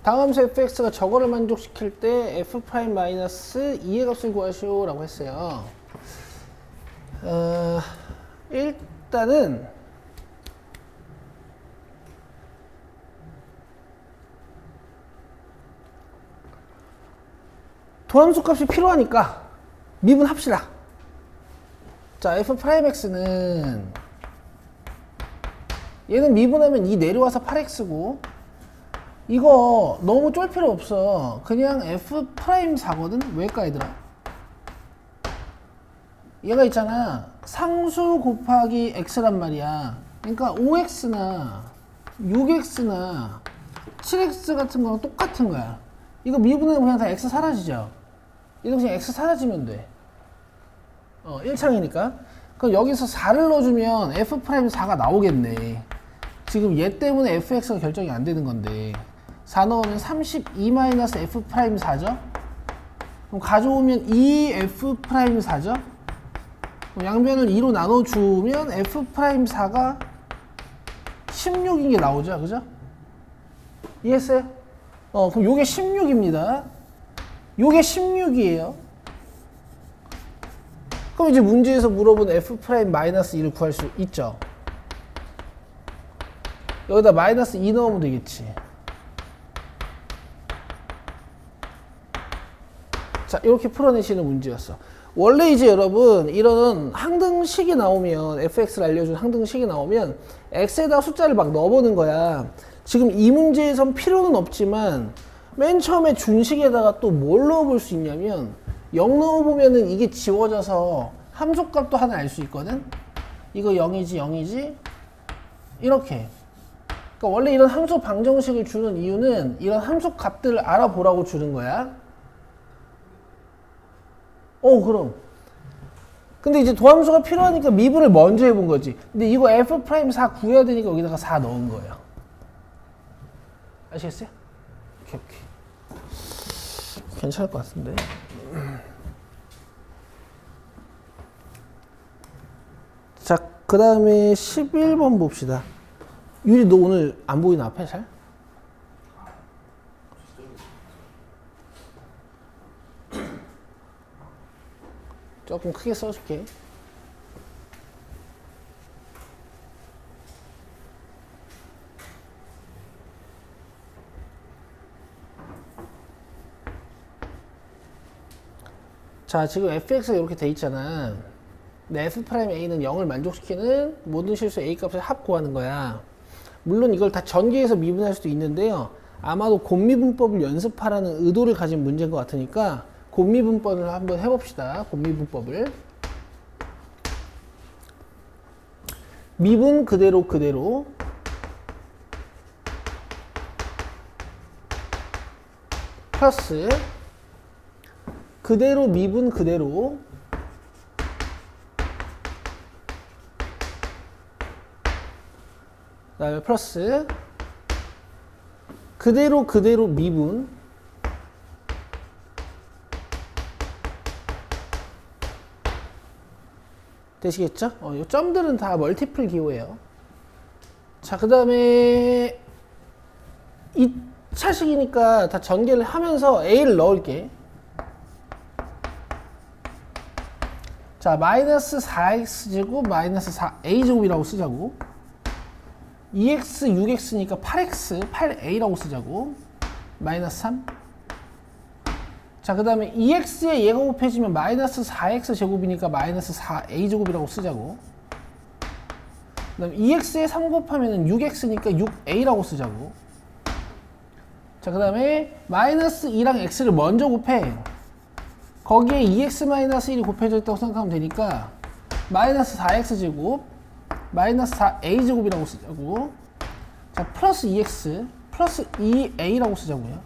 다음 함수 fx가 저거를 만족시킬 때 f 프라임 마이너스 2의 값을 구하시오 라고 했어요. 일단은 도함수 값이 필요하니까 미분합시다. 자, f 프라임 x는 얘는 미분하면 2 내려와서 8x고 이거 너무 쫄 필요 없어. 그냥 f 프라임 4거든. 왜일까 얘들아? 얘가 있잖아, 상수 곱하기 x란 말이야. 그러니까 5x나 6x나 7x 같은 거랑 똑같은 거야. 이거 미분하면 그냥 다 x 사라지죠. 이거 그냥 x 사라지면 돼. 1창이니까. 그럼 여기서 4를 넣어주면 f 프라임 4가 나오겠네. 지금 얘 때문에 fx가 결정이 안 되는 건데 4 넣으면 32-f 프라임 4죠. 그럼 가져오면 2f 프라임 4죠. 양변을 2로 나눠주면 f 프라임 4가 16인 게 나오죠. 그죠? 이해했어요? 그럼 요게 16입니다. 요게 16이에요. 그럼 이제 문제에서 물어본 f 프라임 마이너스 2를 구할 수 있죠. 여기다 마이너스 2 넣으면 되겠지. 자, 이렇게 풀어내시는 문제였어. 원래 이제 여러분 이런 항등식이 나오면, fx를 알려준 항등식이 나오면 x에다 숫자를 막 넣어보는 거야. 지금 이 문제에선 필요는 없지만 맨 처음에 준식에다가 또 뭘 넣어볼 수 있냐면 0 넣어보면은 이게 지워져서 함수값도 하나 알 수 있거든. 이거 0이지 0이지 이렇게. 그러니까 원래 이런 함수 방정식을 주는 이유는 이런 함수 값들을 알아보라고 주는 거야. 그럼. 근데 이제 도함수가 필요하니까 미분을 먼저 해본 거지. 근데 이거 f 프라임 4 구해야 되니까 여기다가 4 넣은 거예요. 아시겠어요? 오케이. 괜찮을 것 같은데. 자, 그 다음에 11번 봅시다. 유리, 너 오늘 안 보이나 앞에 잘? 조금 크게 써줄게. 자, 지금 fx가 이렇게 돼 있잖아. 근데 f 프라임 a는 0을 만족시키는 모든 실수 a 값을 합 구하는 거야. 물론 이걸 다 전개해서 미분할 수도 있는데요. 아마도 곱미분법을 연습하라는 의도를 가진 문제인 것 같으니까 곱미분법을 한번 해봅시다. 곱미분법을. 미분 그대로 플러스 그대로 미분 그대로 그다음에 플러스 그대로 미분 되시겠죠? 이 점들은 다 멀티플 기호예요. 자, 그 다음에 2차식이니까 다 전개를 하면서 a를 넣을게. 자, 마이너스 4x제곱 마이너스 4a제곱이라고 쓰자고. 2x 6x니까 8x 8a라고 쓰자고. 마이너스 3. 자, 그 다음에 2x에 얘가 곱해지면 마이너스 4x 제곱이니까 마이너스 4a 제곱이라고 쓰자고. 그 다음에 2x에 3 곱하면 6x니까 6a라고 쓰자고. 자, 그 다음에 마이너스 2랑 x를 먼저 곱해. 거기에 2x 마이너스 1이 곱해져 있다고 생각하면 되니까 마이너스 4x 제곱 마이너스 4a 제곱이라고 쓰자고. 자, 플러스 2x 플러스 2a라고 쓰자고요.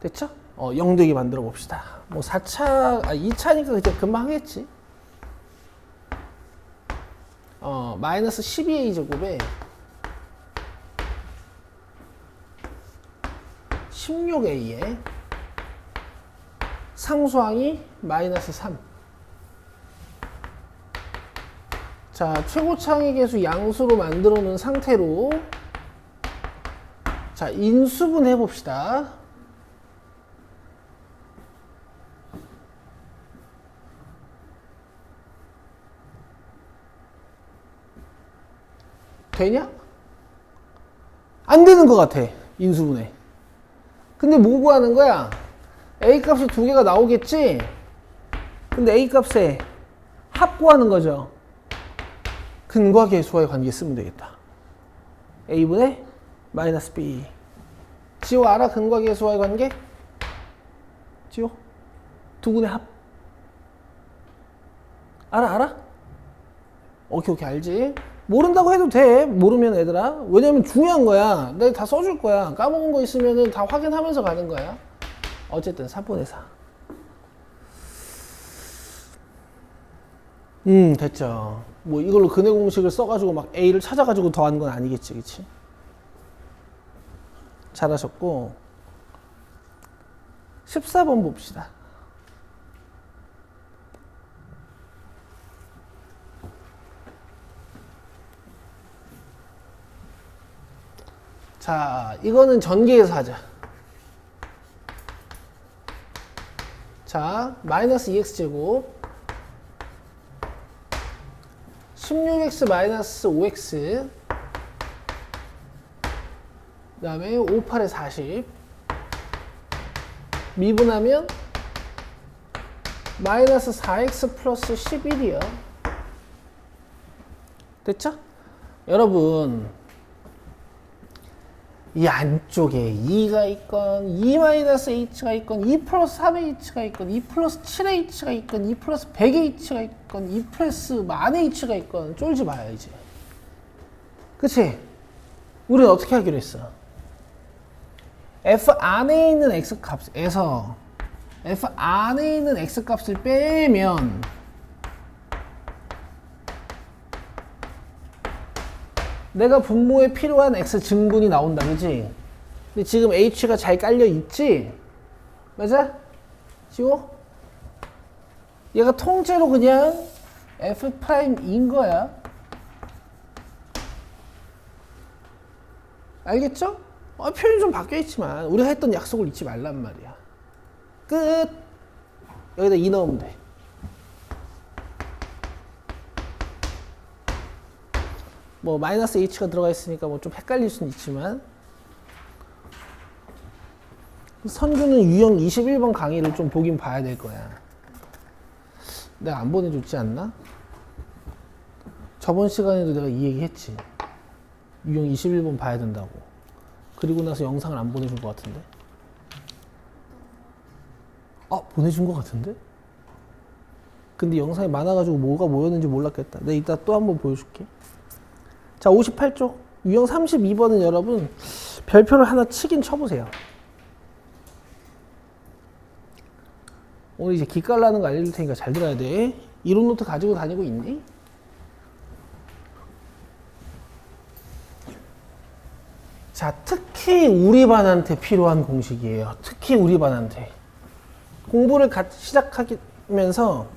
됐죠? 0 되게 만들어 봅시다. 뭐 2차니까 그때 금방 하겠지. 마이너스 12a 제곱에 16a에 상수항이 마이너스 3. 자, 최고차항의 개수 양수로 만들어 놓은 상태로 자, 인수분 해봅시다. 되냐? 안 되는 것 같아. 인수분해. 근데 뭐 구하는 거야? A 값이 두 개가 나오겠지? 근데 A 값에 합 구하는 거죠. 근과 계수와의 관계 쓰면 되겠다. A분의 마이너스 B. 지호 알아? 근과 계수와의 관계? 지호? 두 분의 합. 알아? 오케이, 알지? 모른다고 해도 돼. 모르면 얘들아. 왜냐면 중요한 거야. 내가 다 써줄 거야. 까먹은 거 있으면은 다 확인하면서 가는 거야. 어쨌든 3분의 4. 됐죠. 뭐 이걸로 근해 공식을 써가지고 막 A를 찾아가지고 더하는 건 아니겠지, 그치? 잘하셨고 14번 봅시다. 자, 이거는 전개해서 하자. 자, 마이너스 2x제곱 16x 마이너스 5x 그 다음에 5, 8에 40 미분하면 마이너스 4x 플러스 11이요. 됐죠? 여러분 이 안쪽에 2가 있건 2 마이너스 h가 있건 2 플러스 3h가 있건 2 플러스 7h가 있건 2 플러스 100h가 있건 2 플러스 만 h가 있건 쫄지 마요 이제. 그치? 우리는 어떻게 하기로 했어? f 안에 있는 x 값에서 f 안에 있는 x 값을 빼면 내가 분모에 필요한 x 증분이 나온다, 그지? 근데 지금 h가 잘 깔려 있지? 맞아? 지호? 얘가 통째로 그냥 f'인 거야. 알겠죠? 표현이 좀 바뀌어 있지만 우리가 했던 약속을 잊지 말란 말이야. 끝. 여기다 2 넣으면 돼. 뭐 마이너스 h가 들어가 있으니까 뭐 좀 헷갈릴 수는 있지만 선규는 유형 21번 강의를 좀 보긴 봐야 될 거야. 내가 안 보내줬지 않나? 저번 시간에도 내가 이 얘기 했지. 유형 21번 봐야 된다고. 그리고 나서 영상을 안 보내준 것 같은데? 보내준 것 같은데? 근데 영상이 많아가지고 뭐가 뭐였는지 몰랐겠다. 내가 이따 또 한번 보여줄게. 자, 58쪽. 유형 32번은 여러분 별표를 하나 치긴 쳐보세요. 오늘 이제 기깔나는 거 알려줄 테니까 잘 들어야 돼. 이론 노트 가지고 다니고 있니? 자, 특히 우리 반한테 필요한 공식이에요. 특히 우리 반한테. 공부를 시작하면서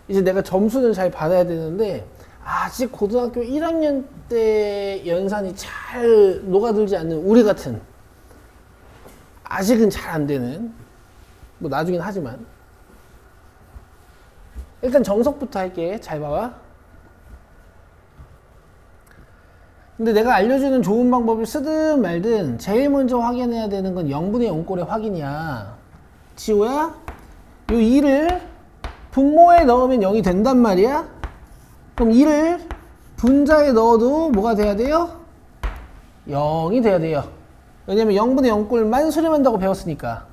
이제 내가 점수는 잘 받아야 되는데 아직 고등학교 1학년 때 연산이 잘 녹아들지 않는 우리 같은 아직은 잘 안 되는 뭐 나중엔 하지만 일단 정석부터 할게. 잘 봐봐. 근데 내가 알려주는 좋은 방법을 쓰든 말든 제일 먼저 확인해야 되는 건 0분의 0꼴의 확인이야. 지호야, 요 2를 분모에 넣으면 0이 된단 말이야. 그럼 2를 분자에 넣어도 뭐가 돼야 돼요? 0이 돼야 돼요. 왜냐면 0분의 0꼴만 수렴한다고 배웠으니까.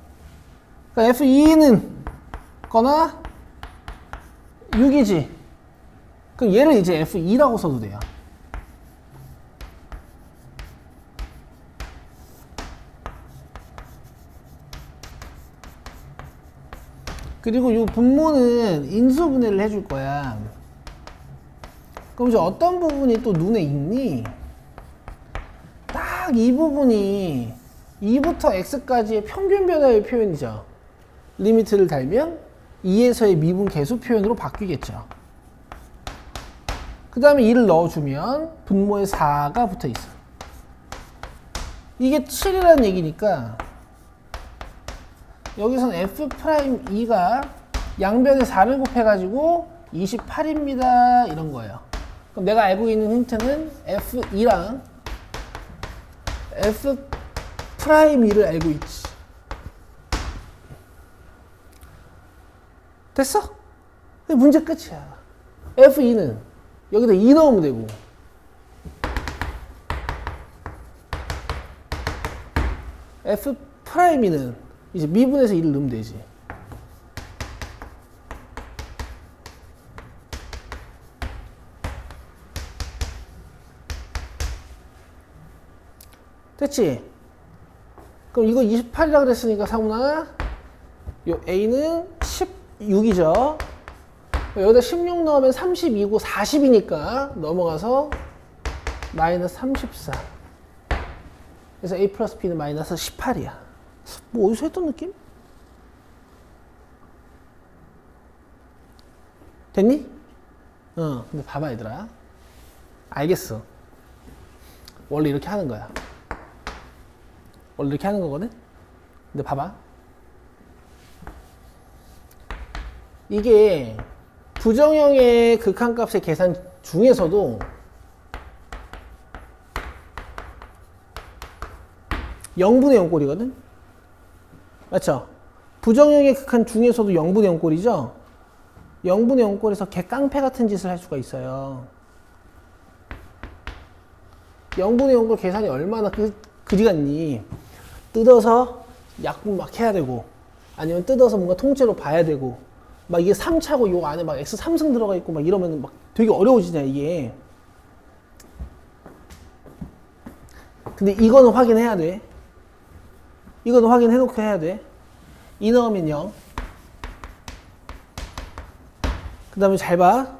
그러니까 F2는 거나 6이지. 그럼 얘를 이제 F2라고 써도 돼요. 그리고 이 분모는 인수분해를 해줄 거야. 그럼 이제 어떤 부분이 또 눈에 익니? 딱 이 부분이 2부터 x까지의 평균 변화의 표현이죠. 리미트를 달면 2에서의 미분 계수 표현으로 바뀌겠죠. 그 다음에 2를 넣어주면 분모에 4가 붙어 있어. 이게 7이라는 얘기니까 여기선 F'E가 양변에 4를 곱해가지고 28입니다. 이런 거예요. 그럼 내가 알고 있는 힌트는 F'E랑 F'E를 알고 있지. 됐어? 문제 끝이야. F'E는 여기다 2 넣으면 되고 F'E는 이제 미분에서 1을 넣으면 되지. 됐지? 그럼 이거 28이라 그랬으니까 상훈아 요 A는 16이죠. 여기다 16 넣으면 32고 40이니까 넘어가서 마이너스 34. 그래서 A 플러스 B는 마이너스 18이야. 뭐 어디서 했던 느낌? 됐니? 근데 봐봐 얘들아. 알겠어. 원래 이렇게 하는 거야. 원래 이렇게 하는 거거든? 근데 봐봐. 이게 부정형의 극한값의 계산 중에서도 0분의 0꼴이거든? 맞죠? 부정형의 극한 중에서도 0분의 0꼴이죠? 0분의 0꼴에서 개깡패 같은 짓을 할 수가 있어요. 0분의 0꼴 계산이 얼마나 그리 같니? 뜯어서 약분 막 해야 되고 아니면 뜯어서 뭔가 통째로 봐야 되고 막 이게 3차고 요 안에 막 X 3승 들어가 있고 막 이러면 막 되게 어려워지냐 이게. 근데 이거는 확인해야 돼. 이거는 확인해 놓고 해야 돼. 2 넣으면 0. 그 다음에 잘 봐.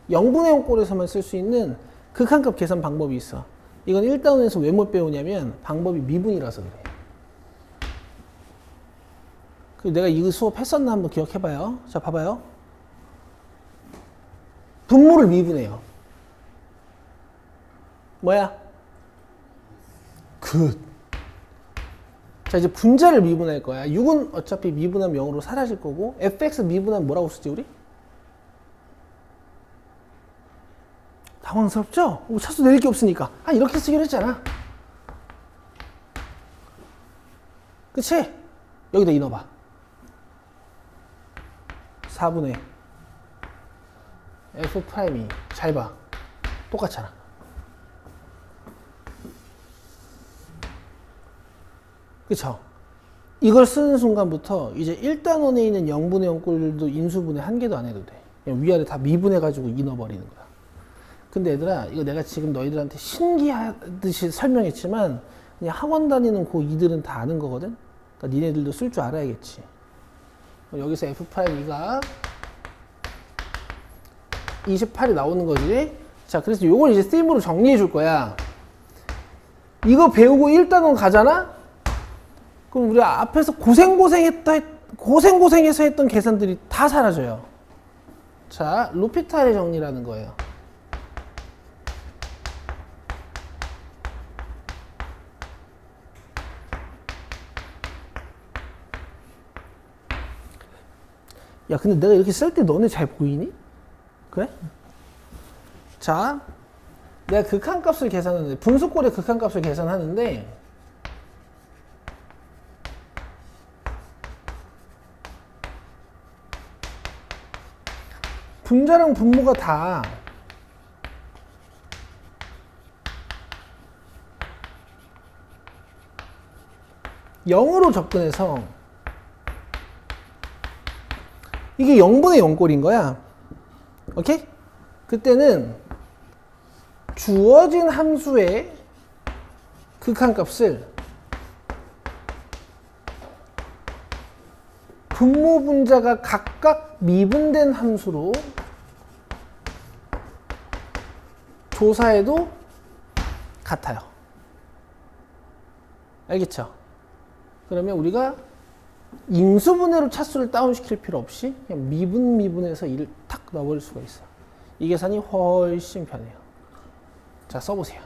0분의 0꼴에서만 쓸 수 있는 극한값 계산 방법이 있어. 이건 1단원에서 왜 못 배우냐면 방법이 미분이라서 그래. 그리고 내가 이거 수업 했었나 한번 기억해봐요. 자, 봐봐요. 분모를 미분해요. 뭐야? 굿. 자, 이제 분자를 미분할 거야. 6은 어차피 미분하면 0으로 사라질 거고 fx 미분하면 뭐라고 쓰지 우리? 당황스럽죠? 차수 내릴 게 없으니까. 이렇게 쓰기로 했잖아. 그치? 여기다 2 넣어봐. 4분의 F'E. 잘 봐. 똑같잖아. 그쵸? 이걸 쓰는 순간부터 이제 1단원에 있는 0분의 0꼴도 인수분해 한 개도 안 해도 돼. 그냥 위아래 다 미분해가지고 2 넣어버리는 거야. 근데 얘들아, 이거 내가 지금 너희들한테 신기하듯이 설명했지만 그냥 학원 다니는 고2들은 다 아는 거거든? 그러니까 니네들도 쓸 줄 알아야겠지. 여기서 F'E가 28이 나오는 거지. 자, 그래서 요걸 이제 쌤으로 정리해 줄 거야. 이거 배우고 1단원 가잖아? 그럼 우리 앞에서 고생해서 했던 계산들이 다 사라져요. 자, 로피탈의 정리라는 거예요. 야, 근데 내가 이렇게 쓸 때 너네 잘 보이니? 그래? 자, 내가 극한값을 계산하는데, 분수꼴의 극한값을 계산하는데, 분자랑 분모가 다 (0으로) 접근해서 이게 0분의 0꼴인 거야. 오케이? 그때는 주어진 함수의 극한값을 분모 분자가 각각 미분된 함수로 조사해도 같아요. 알겠죠? 그러면 우리가 인수분해로 차수를 다운시킬 필요 없이 그냥 미분해서 1을 탁 넣어버릴 수가 있어. 이 계산이 훨씬 편해요. 자, 써보세요.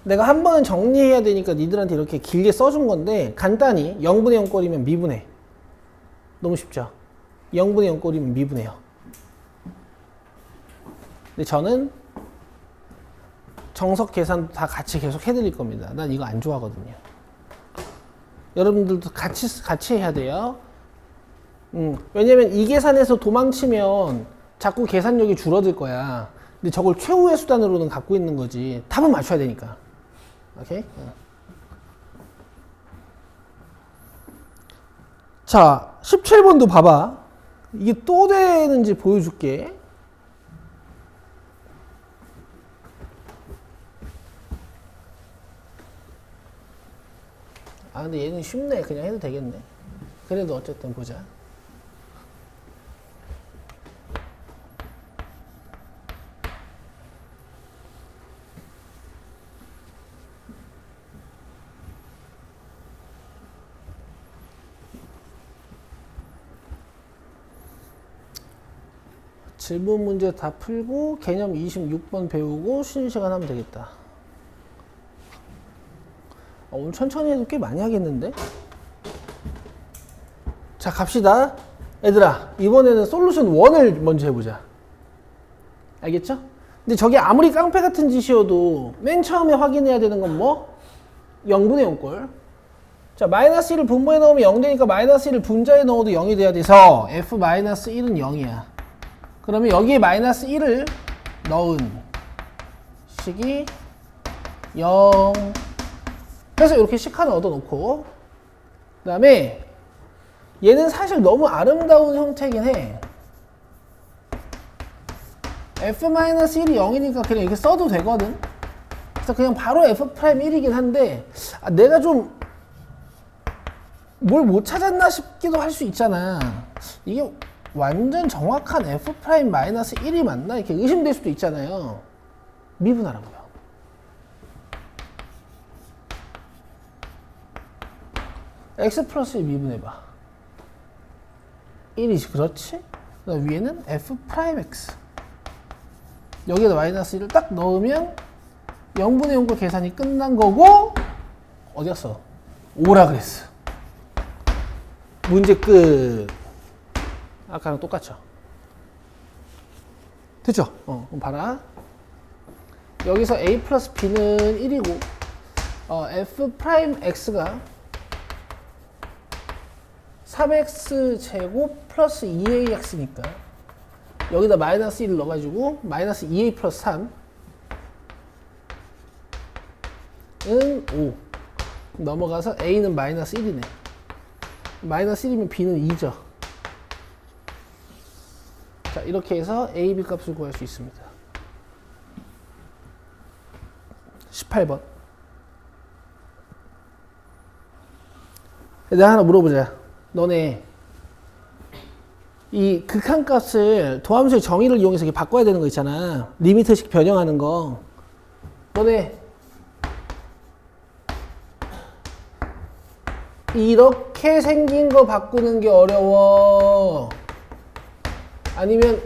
내가 한 번은 정리해야 되니까 니들한테 이렇게 길게 써준 건데 간단히 0분의 0꼴이면 미분해. 너무 쉽죠? 0분의 0꼴이면 미분해요. 근데 저는 정석 계산도 다 같이 계속 해드릴 겁니다. 난 이거 안 좋아하거든요. 여러분들도 같이 해야 돼요. 왜냐면 이 계산에서 도망치면 자꾸 계산력이 줄어들 거야. 근데 저걸 최후의 수단으로는 갖고 있는 거지. 답은 맞춰야 되니까. 오케이? 자, 17번도 봐봐. 이게 또 되는지 보여줄게. 아, 근데 얘는 쉽네. 그냥 해도 되겠네. 그래도 어쨌든 보자. 질문 문제 다 풀고 개념 26번 배우고 쉬는 시간 하면 되겠다. 오늘 천천히 해도 꽤 많이 하겠는데? 자, 갑시다. 얘들아, 이번에는 솔루션 1을 먼저 해보자. 알겠죠? 근데 저게 아무리 깡패 같은 짓이어도 맨 처음에 확인해야 되는 건 뭐? 0분의 0꼴. 자, 마이너스 1을 분모에 넣으면 0 되니까 마이너스 1을 분자에 넣어도 0이 돼야 돼서 f 마이너스 1은 0이야. 그러면 여기에 마이너스 1을 넣은 식이 0. 그래서 이렇게 식 하나 얻어놓고, 그 다음에 얘는 사실 너무 아름다운 형태긴 해. f-1이 0이니까 그냥 이렇게 써도 되거든. 그래서 그냥 바로 f'1이긴 한데, 내가 좀 뭘 못 찾았나 싶기도 할 수 있잖아. 이게 완전 정확한 f'-1이 맞나? 이렇게 의심될 수도 있잖아요. 미분하라고요. x 플러스 1 미분해봐. 1이지, 그렇지? 그다음 위에는 f'(x). 여기에다 마이너스 1을 딱 넣으면 0분의 0꼴 계산이 끝난 거고, 어디 갔어? 5라 그랬어. 문제 끝. 아까랑 똑같죠? 됐죠? 그럼 봐라. 여기서 a 플러스 b는 1이고, f'(x가 3x 제곱 플러스 2ax니까 여기다 마이너스 1을 넣어가지고 마이너스 2a 플러스 3은 5. 넘어가서 a는 마이너스 1이네. 마이너스 1이면 b는 2죠. 자, 이렇게 해서 a, b 값을 구할 수 있습니다. 18번. 내가 하나 물어보자. 너네 이 극한값을 도함수의 정의를 이용해서 이렇게 바꿔야 되는 거 있잖아. 리미트식 변형하는 거. 너네 이렇게 생긴 거 바꾸는 게 어려워? 아니면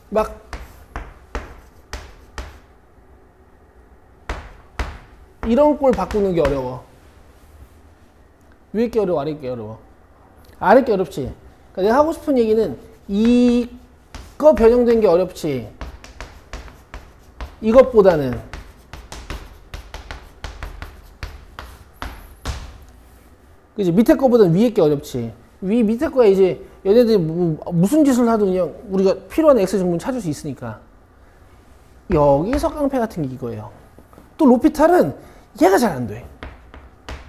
막 이런 꼴 바꾸는 게 어려워? 위에 게 어려워, 아래 게 어려워? 아래 게 어렵지. 그러니까 내가 하고 싶은 얘기는 이거 변형된 게 어렵지. 이것보다는 그지? 밑에 거보다는 위에 게 어렵지. 밑에 거야 이제 얘네들이 무슨 짓을 하든 그냥 우리가 필요한 x 정도는 찾을 수 있으니까. 여기서 깡패 같은 게 이거예요. 또 로피탈은 얘가 잘 안 돼.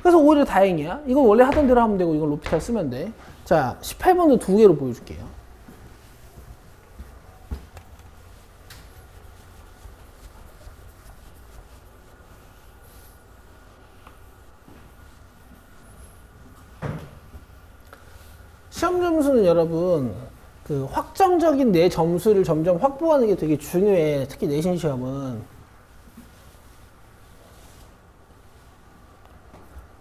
그래서 오히려 다행이야. 이건 원래 하던 대로 하면 되고 이건 로피탈 쓰면 돼. 자, 18번도 두 개로 보여줄게요. 시험 점수는 여러분 그 확정적인 내 점수를 점점 확보하는 게 되게 중요해. 특히 내신 시험은.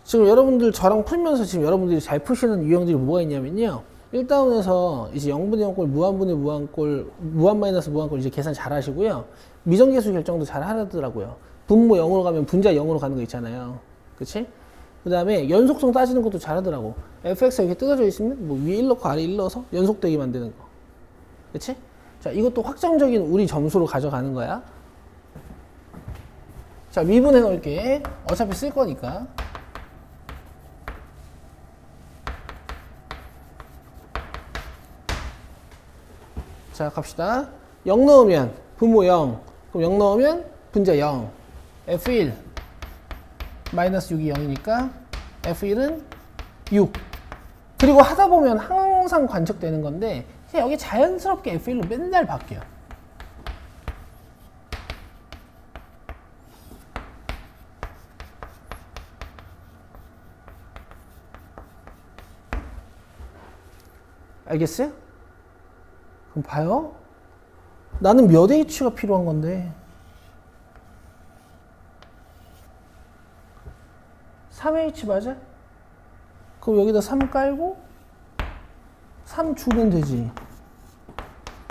지금 여러분들 저랑 풀면서 지금 여러분들이 잘 푸시는 유형들이 뭐가 있냐면요. 1다운에서 이제 0분의 0꼴, 무한분의 무한꼴, 무한 마이너스 무한꼴 이제 계산 잘 하시고요. 미정계수 결정도 잘 하더라고요. 분모 0으로 가면 분자 0으로 가는 거 있잖아요. 그치? 그 다음에 연속성 따지는 것도 잘 하더라고. fx가 이렇게 뜯어져 있으면 뭐 위에 1 넣고 아래 1 넣어서 연속되게 만드는 거. 그치? 자, 이것도 확정적인 우리 점수로 가져가는 거야. 자, 미분해 놓을게. 어차피 쓸 거니까. 자, 갑시다. 0 넣으면 분모 0. 그럼 0 넣으면 분자 0. F1 마이너스 6이 0이니까 F1은 6. 그리고 하다 보면 항상 관측되는 건데 그냥 여기 자연스럽게 F1로 맨날 바뀌어요. 알겠어요? 그럼 봐요. 나는 몇 H가 필요한 건데 3H 맞아? 그럼 여기다 3 깔고 3 주면 되지.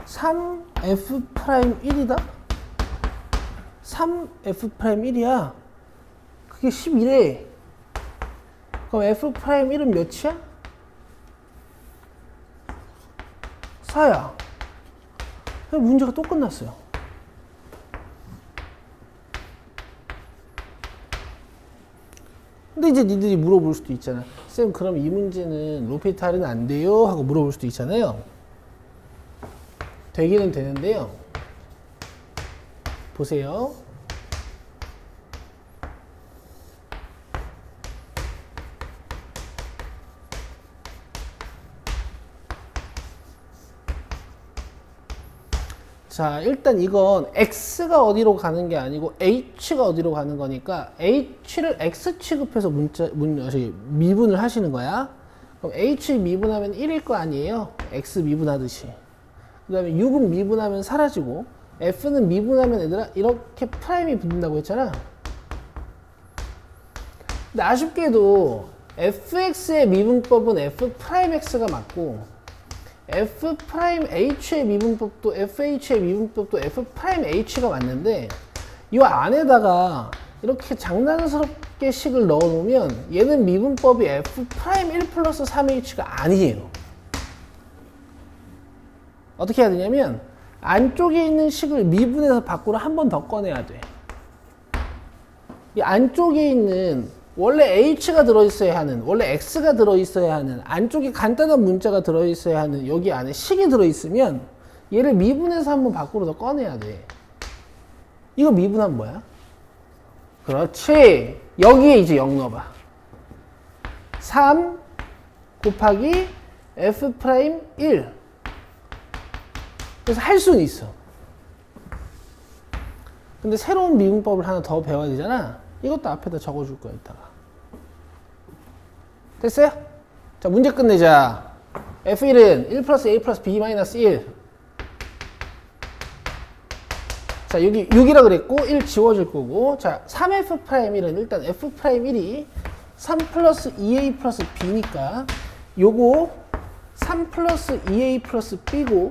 3F'1이다? 3F'1이야. 그게 11에. 그럼 F'1은 몇이야? 4야. 문제가 또 끝났어요. 근데 이제 니들이 물어볼 수도 있잖아. 쌤, 그럼 이 문제는 로피탈은 안 돼요? 하고 물어볼 수도 있잖아요. 되기는 되는데요. 보세요. 자, 일단 이건 x가 어디로 가는 게 아니고 h가 어디로 가는 거니까 h를 x 취급해서 미분을 하시는 거야. 그럼 h 미분하면 1일 거 아니에요? x 미분하듯이. 그 다음에 6은 미분하면 사라지고 f는 미분하면 얘들아 이렇게 프라임이 붙는다고 했잖아. 근데 아쉽게도 fx의 미분법은 f'x가 맞고 f'h의 미분법도 fh의 미분법도 f'h가 맞는데 이 안에다가 이렇게 장난스럽게 식을 넣어 놓으면 얘는 미분법이 f'1 플러스 3h가 아니에요. 어떻게 해야 되냐면 안쪽에 있는 식을 미분해서 밖으로 한 번 더 꺼내야 돼. 이 안쪽에 있는 원래 h가 들어있어야 하는, 원래 x가 들어있어야 하는, 안쪽에 간단한 문자가 들어있어야 하는 여기 안에 식이 들어있으면 얘를 미분해서 한번 밖으로 더 꺼내야 돼. 이거 미분하면 뭐야? 그렇지. 여기에 이제 0 넣어봐. 3 곱하기 f'1. 그래서 할 수는 있어. 근데 새로운 미분법을 하나 더 배워야 되잖아. 이것도 앞에다 적어줄 거야, 이따가. 됐어요? 자, 문제 끝내자. F1은 1 플러스 A 플러스 B 마이너스 1. 자, 여기 6이라 그랬고, 1 지워질 거고. 자, 3F'1은 일단 F'1이 3 플러스 2A 플러스 B니까, 요거 3 플러스 2A 플러스 B고,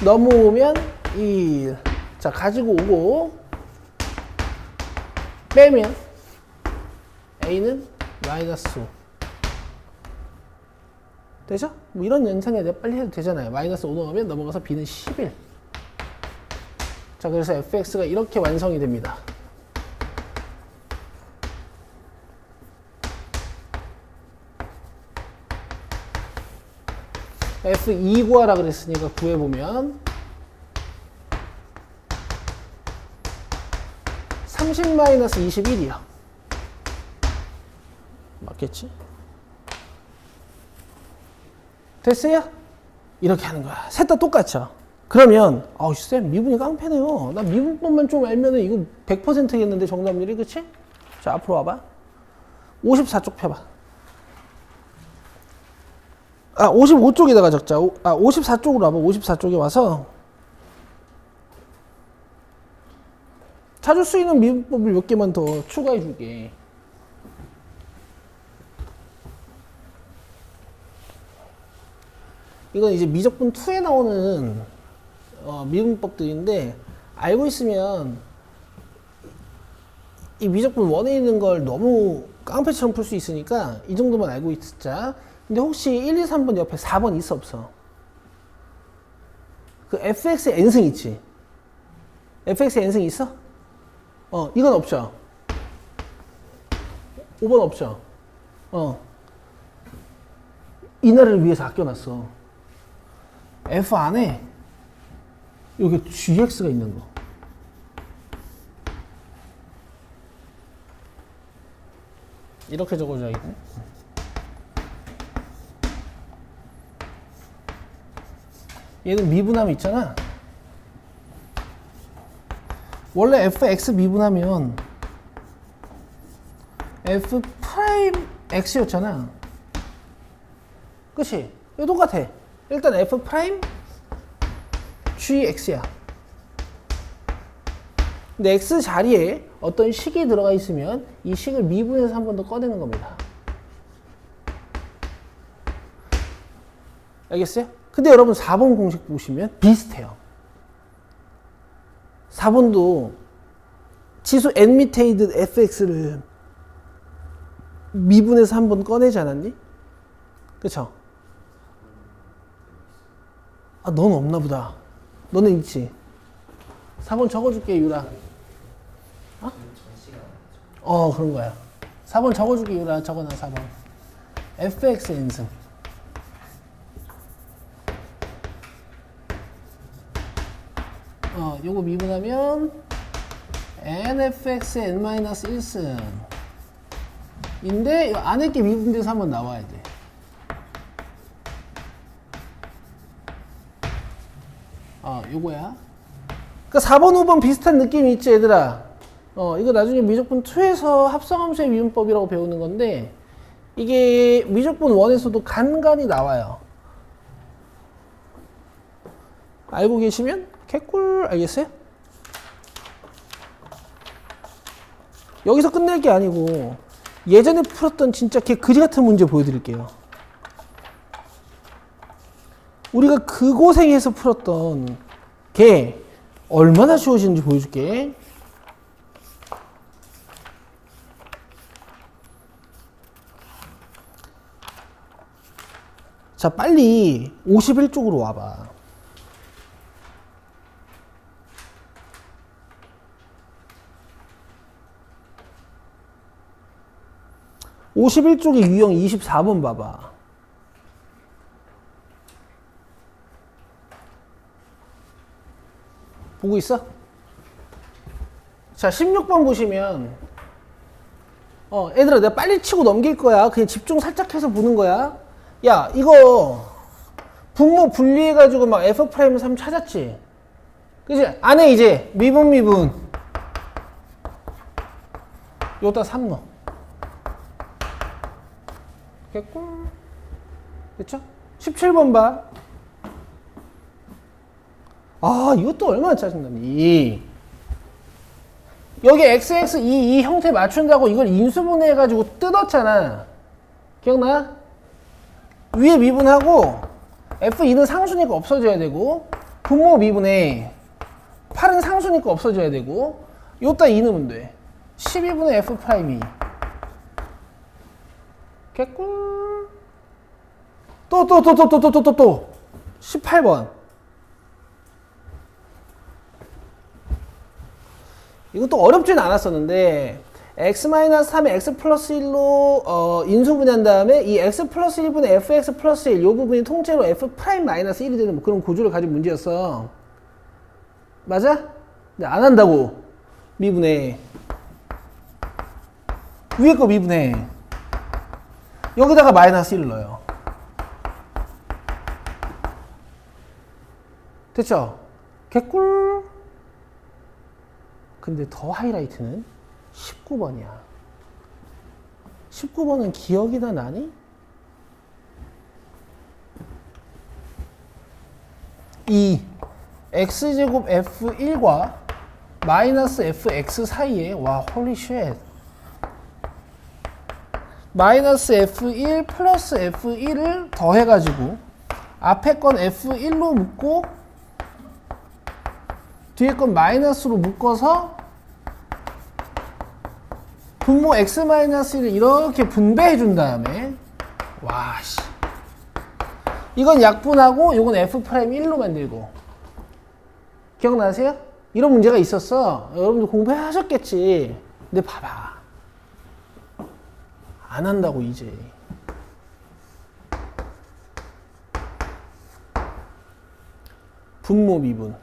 넘어오면 1. 자, 가지고 오고, 빼면 A는 마이너스 5. 되죠? 뭐 이런 연산이 내가 빨리 해도 되잖아요. 마이너스 5 넣으면 넘어가서 B는 11. 자, 그래서 fx가 이렇게 완성이 됩니다. f2 구하라 그랬으니까 구해보면 30-21이야. 맞겠지? 됐어요? 이렇게 하는 거야. 셋 다 똑같죠? 그러면 아우 쌤 미분이 깡패네요. 나 미분법만 좀 알면은 이거 100%겠는데 정답률이. 그치? 자, 앞으로 와봐. 54쪽 펴봐. 55쪽에다가 적자. 54쪽으로 와봐. 54쪽에 와서 찾을 수 있는 미분법을 몇 개만 더 추가해 줄게. 이건 이제 미적분 2에 나오는 미분법들인데 알고 있으면 이 미적분 1에 있는 걸 너무 깡패처럼 풀 수 있으니까 이 정도만 알고 있자. 근데 혹시 1, 2, 3번 옆에 4번 있어 없어? 그 fx의 n승 있지? fx의 n승 있어? 이건 없죠? 5번 없죠? 이날을 위해서 아껴놨어. f 안에 여기 gx가 있는 거. 이렇게 적어줘야겠네. 얘는 미분하면 있잖아. 원래 fx 미분하면 f 프라임 x였잖아. 그치? 이거 똑같아. 일단 f 프라임 gx야. 근데 x 자리에 어떤 식이 들어가 있으면 이 식을 미분해서 한 번 더 꺼내는 겁니다. 알겠어요? 근데 여러분 4번 공식 보시면 비슷해요. 4번도 지수 n 밑에 있는 fx를 미분해서 한 번 꺼내지 않았니? 그쵸? 아, 넌 없나 보다. 너는 있지? 4번 적어줄게, 유라. 그런 거야. 4번 적어줄게, 유라. 적어놔, 4번. fx n승. 요거 미분하면 nfx n-1승 인데 요 안에 게 미분돼서 한번 나와야 돼. 요거야. 그러니까 4번, 5번 비슷한 느낌이 있지, 얘들아. 이거 나중에 미적분 2에서 합성함수의 미분법이라고 배우는 건데 이게 미적분 1에서도 간간히 나와요. 알고 계시면 개꿀. 알겠어요? 여기서 끝낼 게 아니고 예전에 풀었던 진짜 개 그지 같은 문제 보여드릴게요. 우리가 그 고생해서 풀었던 개 얼마나 쉬워지는지 보여줄게. 자, 빨리 51쪽으로 와봐. 51쪽에 유형 24번 봐봐. 보고 있어? 자, 16번 보시면 얘들아, 내가 빨리 치고 넘길 거야. 그냥 집중 살짝 해서 보는 거야. 야, 이거 분모 분리해가지고 막 f'3 찾았지? 그치? 안에 이제 미분 여기다 3 넣어. 개꿀. 됐죠? 17번 봐. 이것도 얼마나 짜증나니. 여기 xx 이 형태 맞춘다고 이걸 인수분해 해가지고 뜯었잖아. 기억나? 위에 미분하고 f2는 상수니까 없어져야 되고 분모 미분에 8은 상수니까 없어져야 되고 요따 2 넣으면 돼. 12분의 f 프라임이 개꿀. 또 18번. 이것도 어렵진 않았었는데 x-3에 x 플러스 1로 인수분해한 다음에 이 x 플러스 1분의 fx 플러스 1 이 부분이 통째로 f 프라임 마이너스 1이 되는 그런 구조를 가진 문제였어. 맞아? 근데 안 한다고. 미분해. 위에 거 미분해. 여기다가 마이너스 1을 넣어요. 됐죠? 개꿀. 근데 더 하이라이트는 19번이야. 19번은 기억이나 나니? 이 x제곱 f1과 마이너스 fx 사이에 와 홀리 쉣 마이너스 f1 플러스 f1을 더해가지고 앞에 건 F1로 묶고 뒤에 건 마이너스로 묶어서 분모 X-1을 이렇게 분배해 준 다음에 와 씨. 이건 약분하고 이건 F'1로 만들고 기억나세요? 이런 문제가 있었어. 여러분들 공부하셨겠지. 근데 봐봐. 안 한다고 이제. 분모 미분.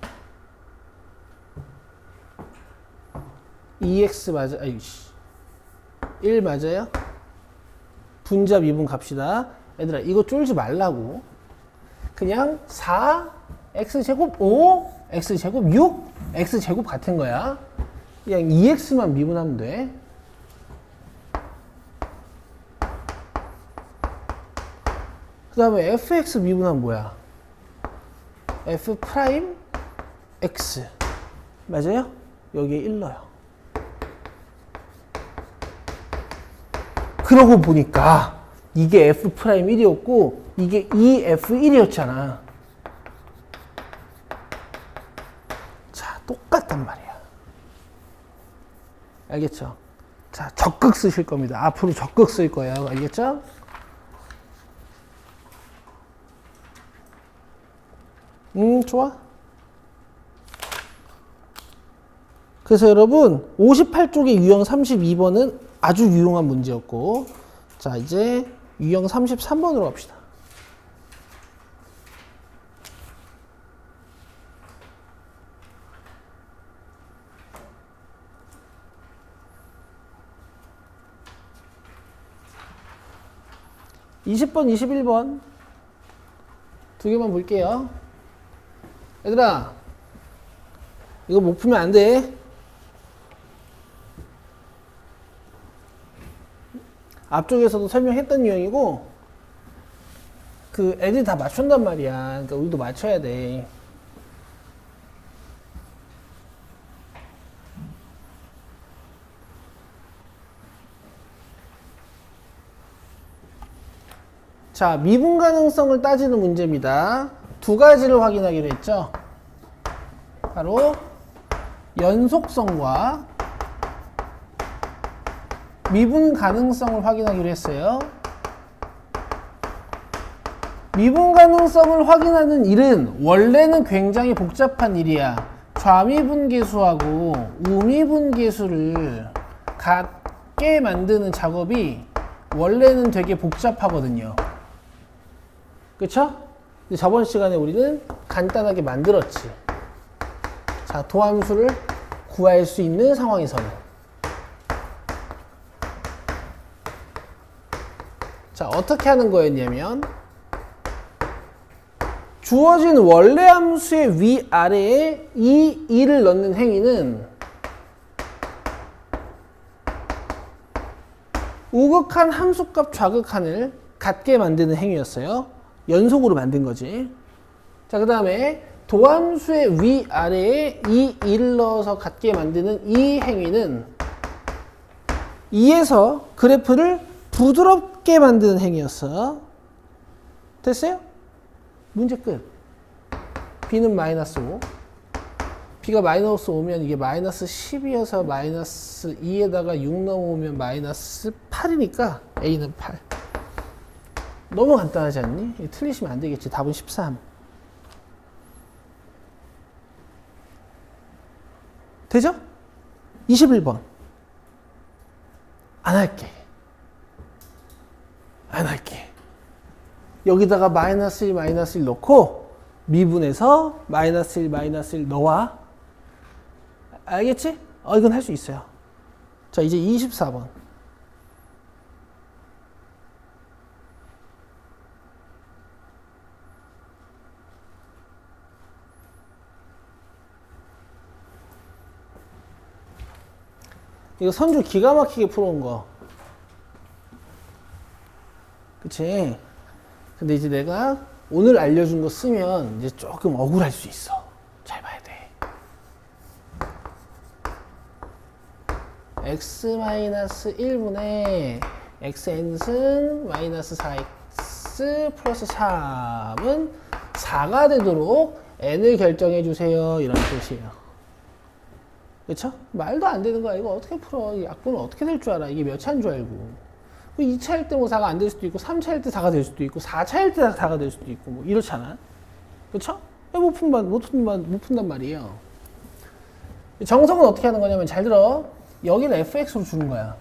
2x 맞아. 아이씨. 1 맞아요? 분자 미분 갑시다. 얘들아 이거 쫄지 말라고. 그냥 4 x제곱 5 x제곱 6 x제곱 같은 거야. 그냥 2x만 미분하면 돼. 그 다음에 fx 미분하면 뭐야? f 프라임 x 맞아요? 여기에 1 넣어요. 그러고 보니까 이게 f 프라임 1이었고 이게 2f1이었잖아. 자, 똑같단 말이야. 알겠죠? 자, 적극 쓰실 겁니다. 앞으로 적극 쓸 거예요. 알겠죠? 좋아. 그래서 여러분 58쪽의 유형 32번은 아주 유용한 문제였고, 자 이제 유형 33번으로 갑시다. (20번) (21번) 두 개만 볼게요. 얘들아 이거 못 풀면 안 돼. 앞쪽에서도 설명했던 유형이고 그 애들이 다 맞춘단 말이야. 그러니까 우리도 맞춰야 돼. 자, 미분 가능성을 따지는 문제입니다. 두 가지를 확인하기로 했죠. 바로 연속성과 미분 가능성을 확인하기로 했어요. 미분 가능성을 확인하는 일은 원래는 굉장히 복잡한 일이야. 좌미분계수하고 우미분계수를 같게 만드는 작업이 원래는 되게 복잡하거든요. 그쵸? 근데 저번 시간에 우리는 간단하게 만들었지. 자, 도함수를 구할 수 있는 상황에서는. 자, 어떻게 하는 거였냐면 주어진 원래 함수의 위아래에 이 2를 넣는 행위는 우극한 함수값 좌극한을 같게 만드는 행위였어요. 연속으로 만든 거지. 자, 그 다음에 도함수의 위아래에 이 2를 넣어서 같게 만드는 이 행위는 2에서 그래프를 부드럽게 만드는 행위였어. 됐어요? 문제 끝. b는 마이너스 5. b가 마이너스 5면 이게 마이너스 10이어서 마이너스 2에다가 6 넘어오면 마이너스 8이니까 a는 8. 너무 간단하지 않니? 틀리시면 안 되겠지. 답은 13. 되죠? 21번. 안 할게. 안 할게. 여기다가 마이너스 1, 마이너스 1 넣고 미분해서 마이너스 1, 마이너스 1 넣어와. 알겠지? 이건 할 수 있어요. 자, 이제 24번. 이거 선주 기가 막히게 풀어온 거. 그치? 근데 이제 내가 오늘 알려준 거 쓰면 이제 조금 억울할 수 있어. 잘 봐야 돼. x-1분의 xn승 마이너스 4x 플러스 3은 4가 되도록 n을 결정해 주세요. 이런 뜻이에요. 그쵸? 말도 안 되는 거야. 이거 어떻게 풀어? 이 약분은 어떻게 될 줄 알아? 이게 몇 차인 줄 알고. 2차일 때 뭐 4가 안 될 수도 있고, 3차일 때 4가 될 수도 있고, 4차일 때 4가 될 수도 있고, 뭐 이렇잖아. 그쵸? 못 푼단 말이에요. 정석은 어떻게 하는 거냐면, 잘 들어. 여기를 fx로 주는 거야.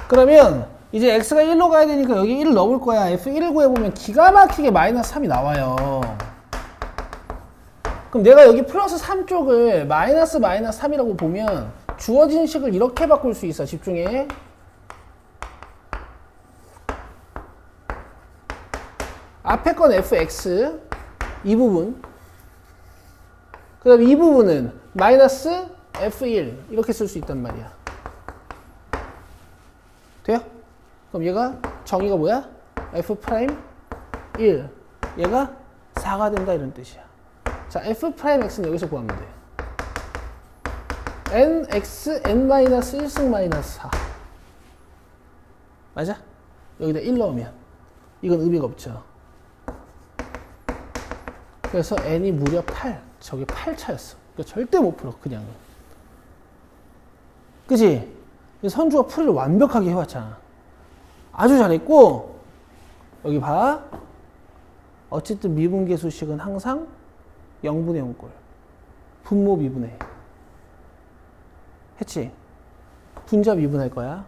그러면 이제 x가 1로 가야 되니까 여기 1을 넣을 거야. f1을 구해보면 기가 막히게 마이너스 3이 나와요. 그럼 내가 여기 플러스 3 쪽을 마이너스 3이라고 보면 주어진 식을 이렇게 바꿀 수 있어. 집중해. 앞에 건 fx 이 부분, 그 다음에 이 부분은 마이너스 f1 이렇게 쓸 수 있단 말이야. 돼요? 그럼 얘가 정의가 뭐야? f'1 얘가 4가 된다 이런 뜻이야. 자, f'x는 여기서 구하면 돼. nx n-1승 마이너스 4 맞아? 여기다 1 넣으면 이건 의미가 없죠. 그래서 n이 무려 8 저게 8차였어. 그러니까 절대 못 풀어 그냥. 그치? 선주가 풀이를 완벽하게 해왔잖아. 아주 잘했고, 여기 봐. 어쨌든 미분계수식은 항상 0분의 0꼴. 분모 미분해. 했지? 분자 미분할 거야.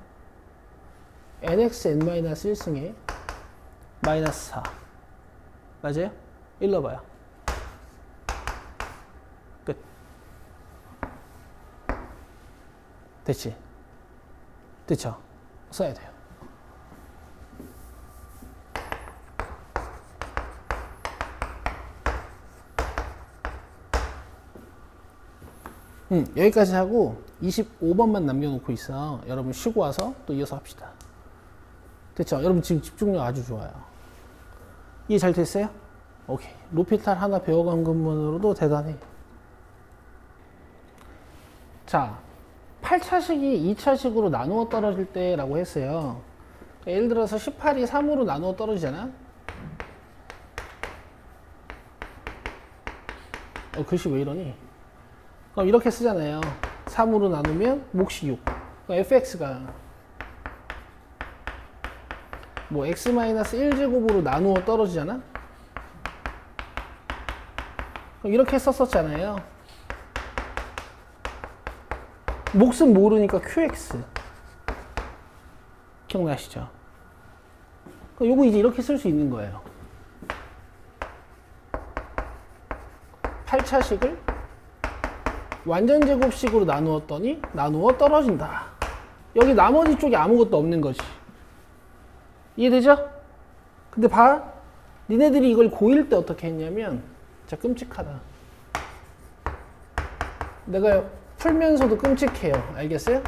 nx n-1승에 마이너스 4. 맞아요? 1 넣어봐요. 끝. 됐지? 됐죠? 써야 돼요. 여기까지 하고 25번만 남겨놓고 있어. 여러분 쉬고 와서 또 이어서 합시다. 됐죠? 여러분 지금 집중력 아주 좋아요. 이해 잘 됐어요? 오케이. 로피탈 하나 배워간 것만으로도 대단해. 자, 8차식이 2차식으로 나누어 떨어질 때라고 했어요. 예를 들어서 18이 3으로 나누어 떨어지잖아? 글씨 왜 이러니? 그럼 이렇게 쓰잖아요. 3으로 나누면 몫이 6. 그럼 fx가 뭐 x-1제곱으로 나누어 떨어지잖아? 그럼 이렇게 썼었잖아요. 몫은 모르니까 qx. 기억나시죠? 그럼 요거 이제 이렇게 쓸 수 있는 거예요. 8차식을 완전 제곱식으로 나누었더니 나누어 떨어진다. 여기 나머지 쪽에 아무것도 없는 거지. 이해되죠? 근데 봐. 니네들이 이걸 고1 때 어떻게 했냐면 진짜 끔찍하다. 내가 풀면서도 끔찍해요. 알겠어요?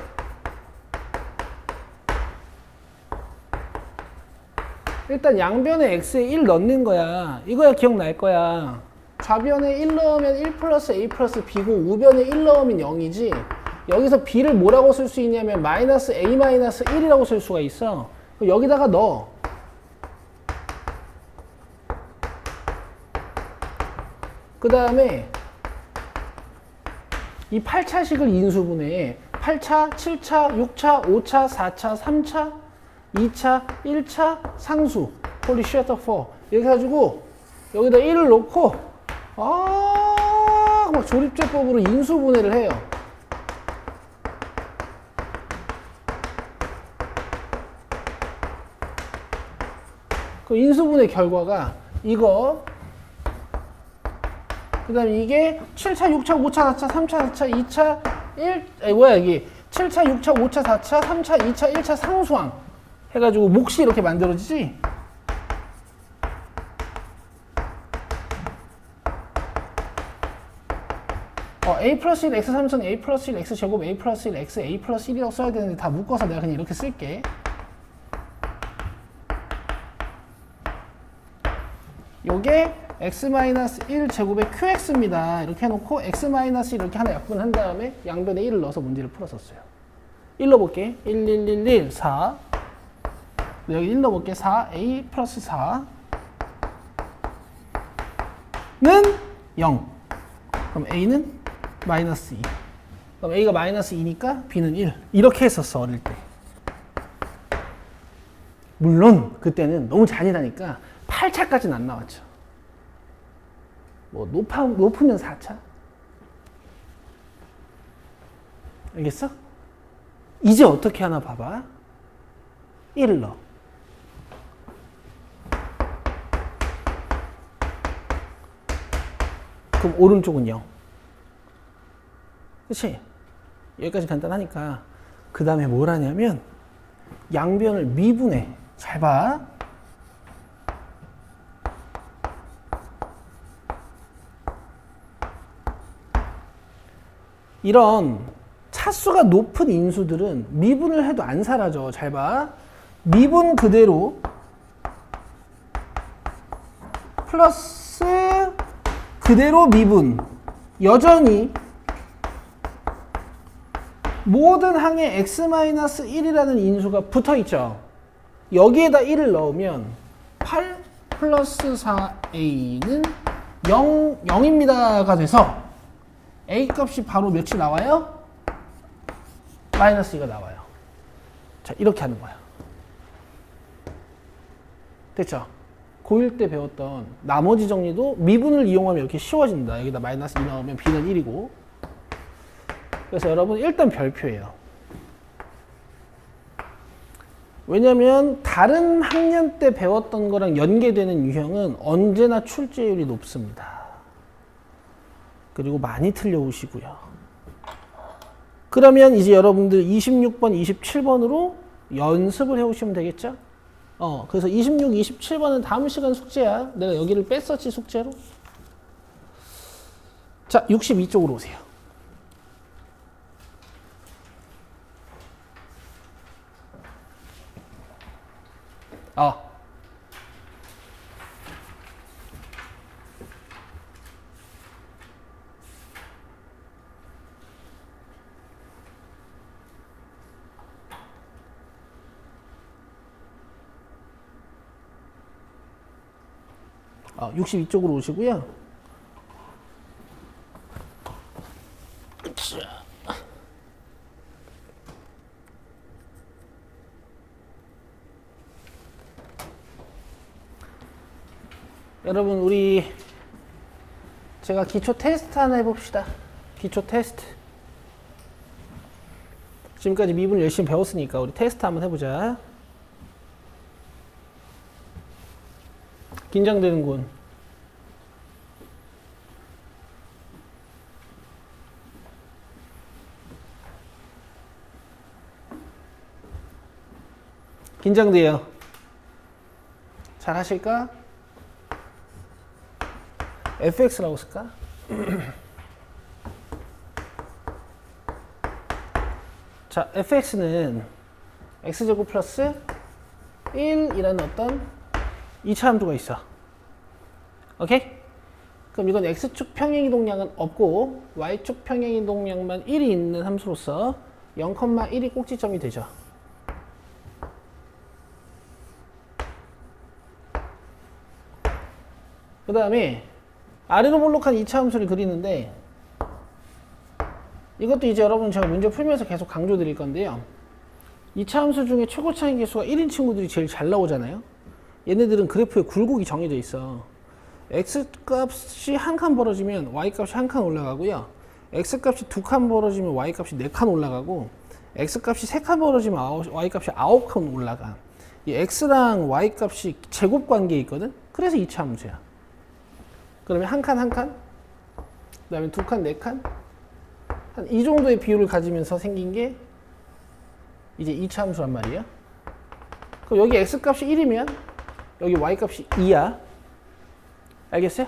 일단 양변에 x에 1 넣는 거야. 이거야 기억날 거야. 좌변에 1 넣으면 1 플러스 a 플러스 b고 우변에 1 넣으면 0이지. 여기서 b를 뭐라고 쓸 수 있냐면 마이너스 a 마이너스 1이라고 쓸 수가 있어. 여기다가 넣어. 그 다음에 이 8차식을 인수분해 8차, 7차, 6차, 5차, 4차, 3차, 2차, 1차, 상수 홀리 쉣더 4 이렇게 해가지고 여기다 1을 놓고 막 조립제법으로 인수분해를 해요. 그 인수분해 결과가 이거 그 다음에 이게 7차, 6차, 5차, 4차, 3차, 4차, 2차, 1, 뭐야 이게 7차, 6차, 5차, 4차, 3차, 2차, 1차 상수항 해가지고 몫이 이렇게 만들어지지. a 플러스 1 x 3선 a 플러스 1 x 제곱 a 플러스 1 x a 플러스 1이라고 써야 되는데 다 묶어서 내가 그냥 이렇게 쓸게. 요게 x-1 제곱의 qx입니다. 이렇게 해놓고 x-1 이렇게 하나 약분한 다음에 양변에 1을 넣어서 문제를 풀었었어요. 1 넣어볼게. 1, 1, 1, 1, 4. 여기 1 넣어볼게. 4a 플러스 4는 0. 그럼 a는 마이너스 2. 그럼 a가 마이너스 2니까 b는 1. 이렇게 했었어, 어릴 때. 물론 그때는 너무 잔인하니까 8차까지는 안 나왔죠. 뭐 높으면 4차. 알겠어? 이제 어떻게 하나 봐봐. 1을 넣어. 그럼 오른쪽은 0. 그치? 여기까지 간단하니까 그 다음에 뭘 하냐면 양변을 미분해. 잘 봐. 이런 차수가 높은 인수들은 미분을 해도 안 사라져. 잘 봐. 미분 그대로 플러스 그대로 미분. 여전히 모든 항에 x-1이라는 인수가 붙어있죠. 여기에다 1을 넣으면 8 플러스 4a는 0입니다가 돼서 a 값이 바로 몇이 나와요? 마이너스 2가 나와요. 자, 이렇게 하는 거야. 됐죠? 고1 때 배웠던 나머지 정리도 미분을 이용하면 이렇게 쉬워진다. 여기다 마이너스 2 넣으면 b는 1이고. 그래서 여러분 일단 별표예요. 왜냐면 다른 학년 때 배웠던 거랑 연계되는 유형은 언제나 출제율이 높습니다. 그리고 많이 틀려오시고요. 그러면 이제 여러분들 26번, 27번으로 연습을 해오시면 되겠죠? 그래서 26, 27번은 다음 시간 숙제야. 내가 여기를 뺐었지, 숙제로. 자, 62쪽으로 오세요. 62쪽으로 오시고요. 여러분, 우리 제가 기초 테스트 하나 해봅시다. 기초 테스트. 지금까지 미분을 열심히 배웠으니까 우리 테스트 한번 해보자. 긴장되는군. 긴장돼요. 잘 하실까? fx라고 쓸까? 자, fx는 x제곱 플러스 1이라는 어떤 2차 함수가 있어. 오케이? 그럼 이건 x축 평행이동량은 없고 y축 평행이동량만 1이 있는 함수로서 0,1이 꼭지점이 되죠. 그 다음에 아래로 볼록한 2차 함수를 그리는데 이것도 이제 여러분 제가 문제 풀면서 계속 강조 드릴 건데요. 2차 함수 중에 최고 차이 계수가 1인 친구들이 제일 잘 나오잖아요. 얘네들은 그래프에 굴곡이 정해져 있어. x값이 한 칸 벌어지면 y값이 한 칸 올라가고요. x값이 두 칸 벌어지면 y값이 네 칸 올라가고 x값이 세 칸 벌어지면 y값이 9칸 올라가. 이 x랑 y값이 제곱 관계에 있거든. 그래서 2차 함수야. 그러면 한 칸, 한 칸, 그 다음에 두 칸, 네 칸, 한 이 정도의 비율을 가지면서 생긴 게 이제 2차 함수란 말이에요. 그럼 여기 x값이 1이면 여기 y값이 2야. 알겠어요?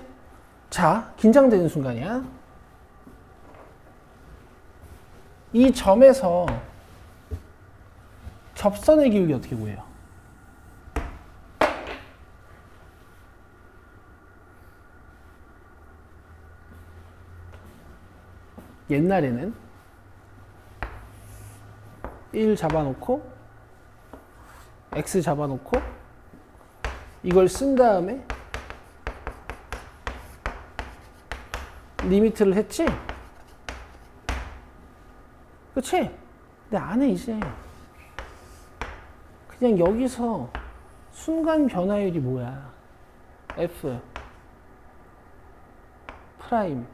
자, 긴장되는 순간이야. 이 점에서 접선의 기울기 어떻게 구해요? 옛날에는 1 잡아놓고 x 잡아놓고 이걸 쓴 다음에 리미트를 했지? 그치? 근데 안에 이제 그냥 여기서 순간 변화율이 뭐야? f 프라임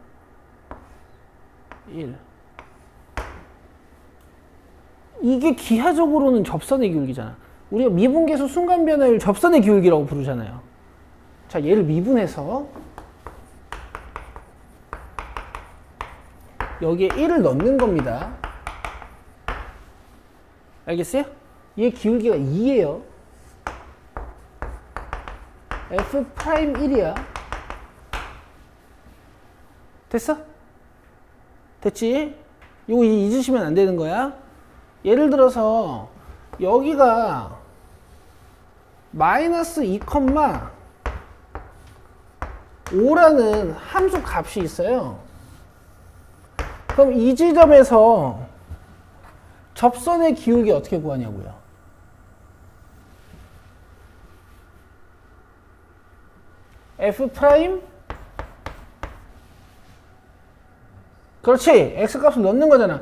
1 이게 기하적으로는 접선의 기울기잖아. 우리가 미분계수 순간 변화율 접선의 기울기라고 부르잖아요. 자, 얘를 미분해서 여기에 1을 넣는 겁니다. 알겠어요? 얘 기울기가 2예요. f 프라임 1이야. 됐어? 됐지? 이거 잊으시면 안 되는 거야. 예를 들어서 여기가 마이너스 2,5라는 함수 값이 있어요. 그럼 이 지점에서 접선의 기울기 어떻게 구하냐고요? f 프라임 그렇지. x 값을 넣는 거잖아.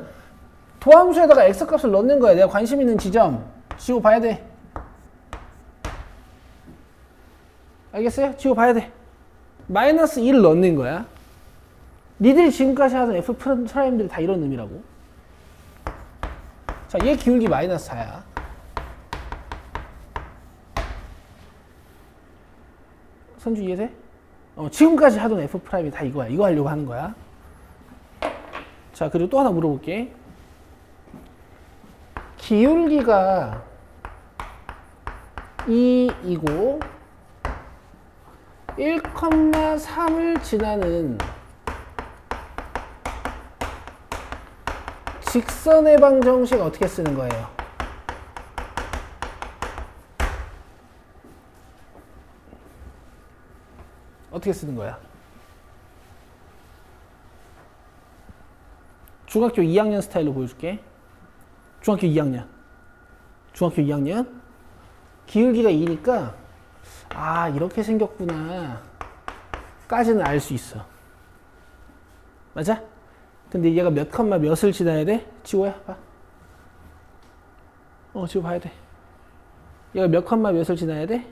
도함수에다가 x 값을 넣는 거야. 내가 관심 있는 지점 지워 봐야 돼. 알겠어요? 지워 봐야 돼. 마이너스 2를 넣는 거야. 니들이 지금까지 하던 f 프라임들이 다 이런 의미라고. 자, 얘 기울기 마이너스 4야. 선주 이해돼? 지금까지 하던 f 프라임이 다 이거야. 이거 하려고 하는 거야. 자, 그리고 또 하나 물어볼게. 기울기가 2이고 1,3을 지나는 직선의 방정식 어떻게 쓰는 거예요? 어떻게 쓰는 거야? 중학교 2학년 스타일로 보여줄게. 중학교 2학년. 기울기가 2니까 아, 이렇게 생겼구나 까지는 알 수 있어. 맞아? 근데 얘가 몇 컴마 몇을 지나야 돼? 지호야, 봐. 지호 봐야 돼. 얘가 몇 컴마 몇을 지나야 돼?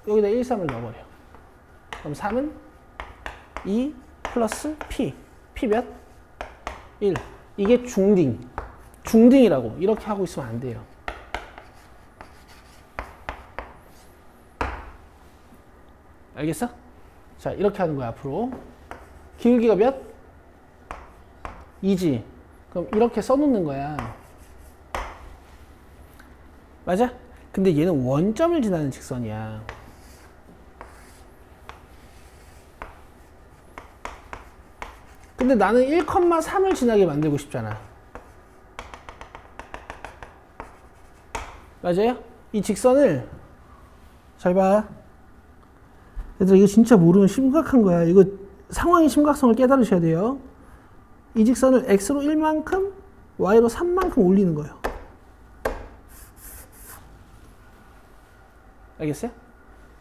여기다 1, 3을 넣어버려. 그럼 3은 2 플러스 P. P 몇? 1. 이게 중딩이라고. 이렇게 하고 있으면 안 돼요. 알겠어? 자, 이렇게 하는 거야, 앞으로. 기울기가 몇? 2지. 그럼 이렇게 써놓는 거야. 맞아? 근데 얘는 원점을 지나는 직선이야. 근데 나는 1,3을 지나게 만들고 싶잖아. 맞아요? 이 직선을 잘 봐. 얘들아, 이거 진짜 모르면 심각한 거야. 이거 상황의 심각성을 깨달으셔야 돼요. 이 직선을 x로 1만큼, y로 3만큼 올리는 거예요. 알겠어요?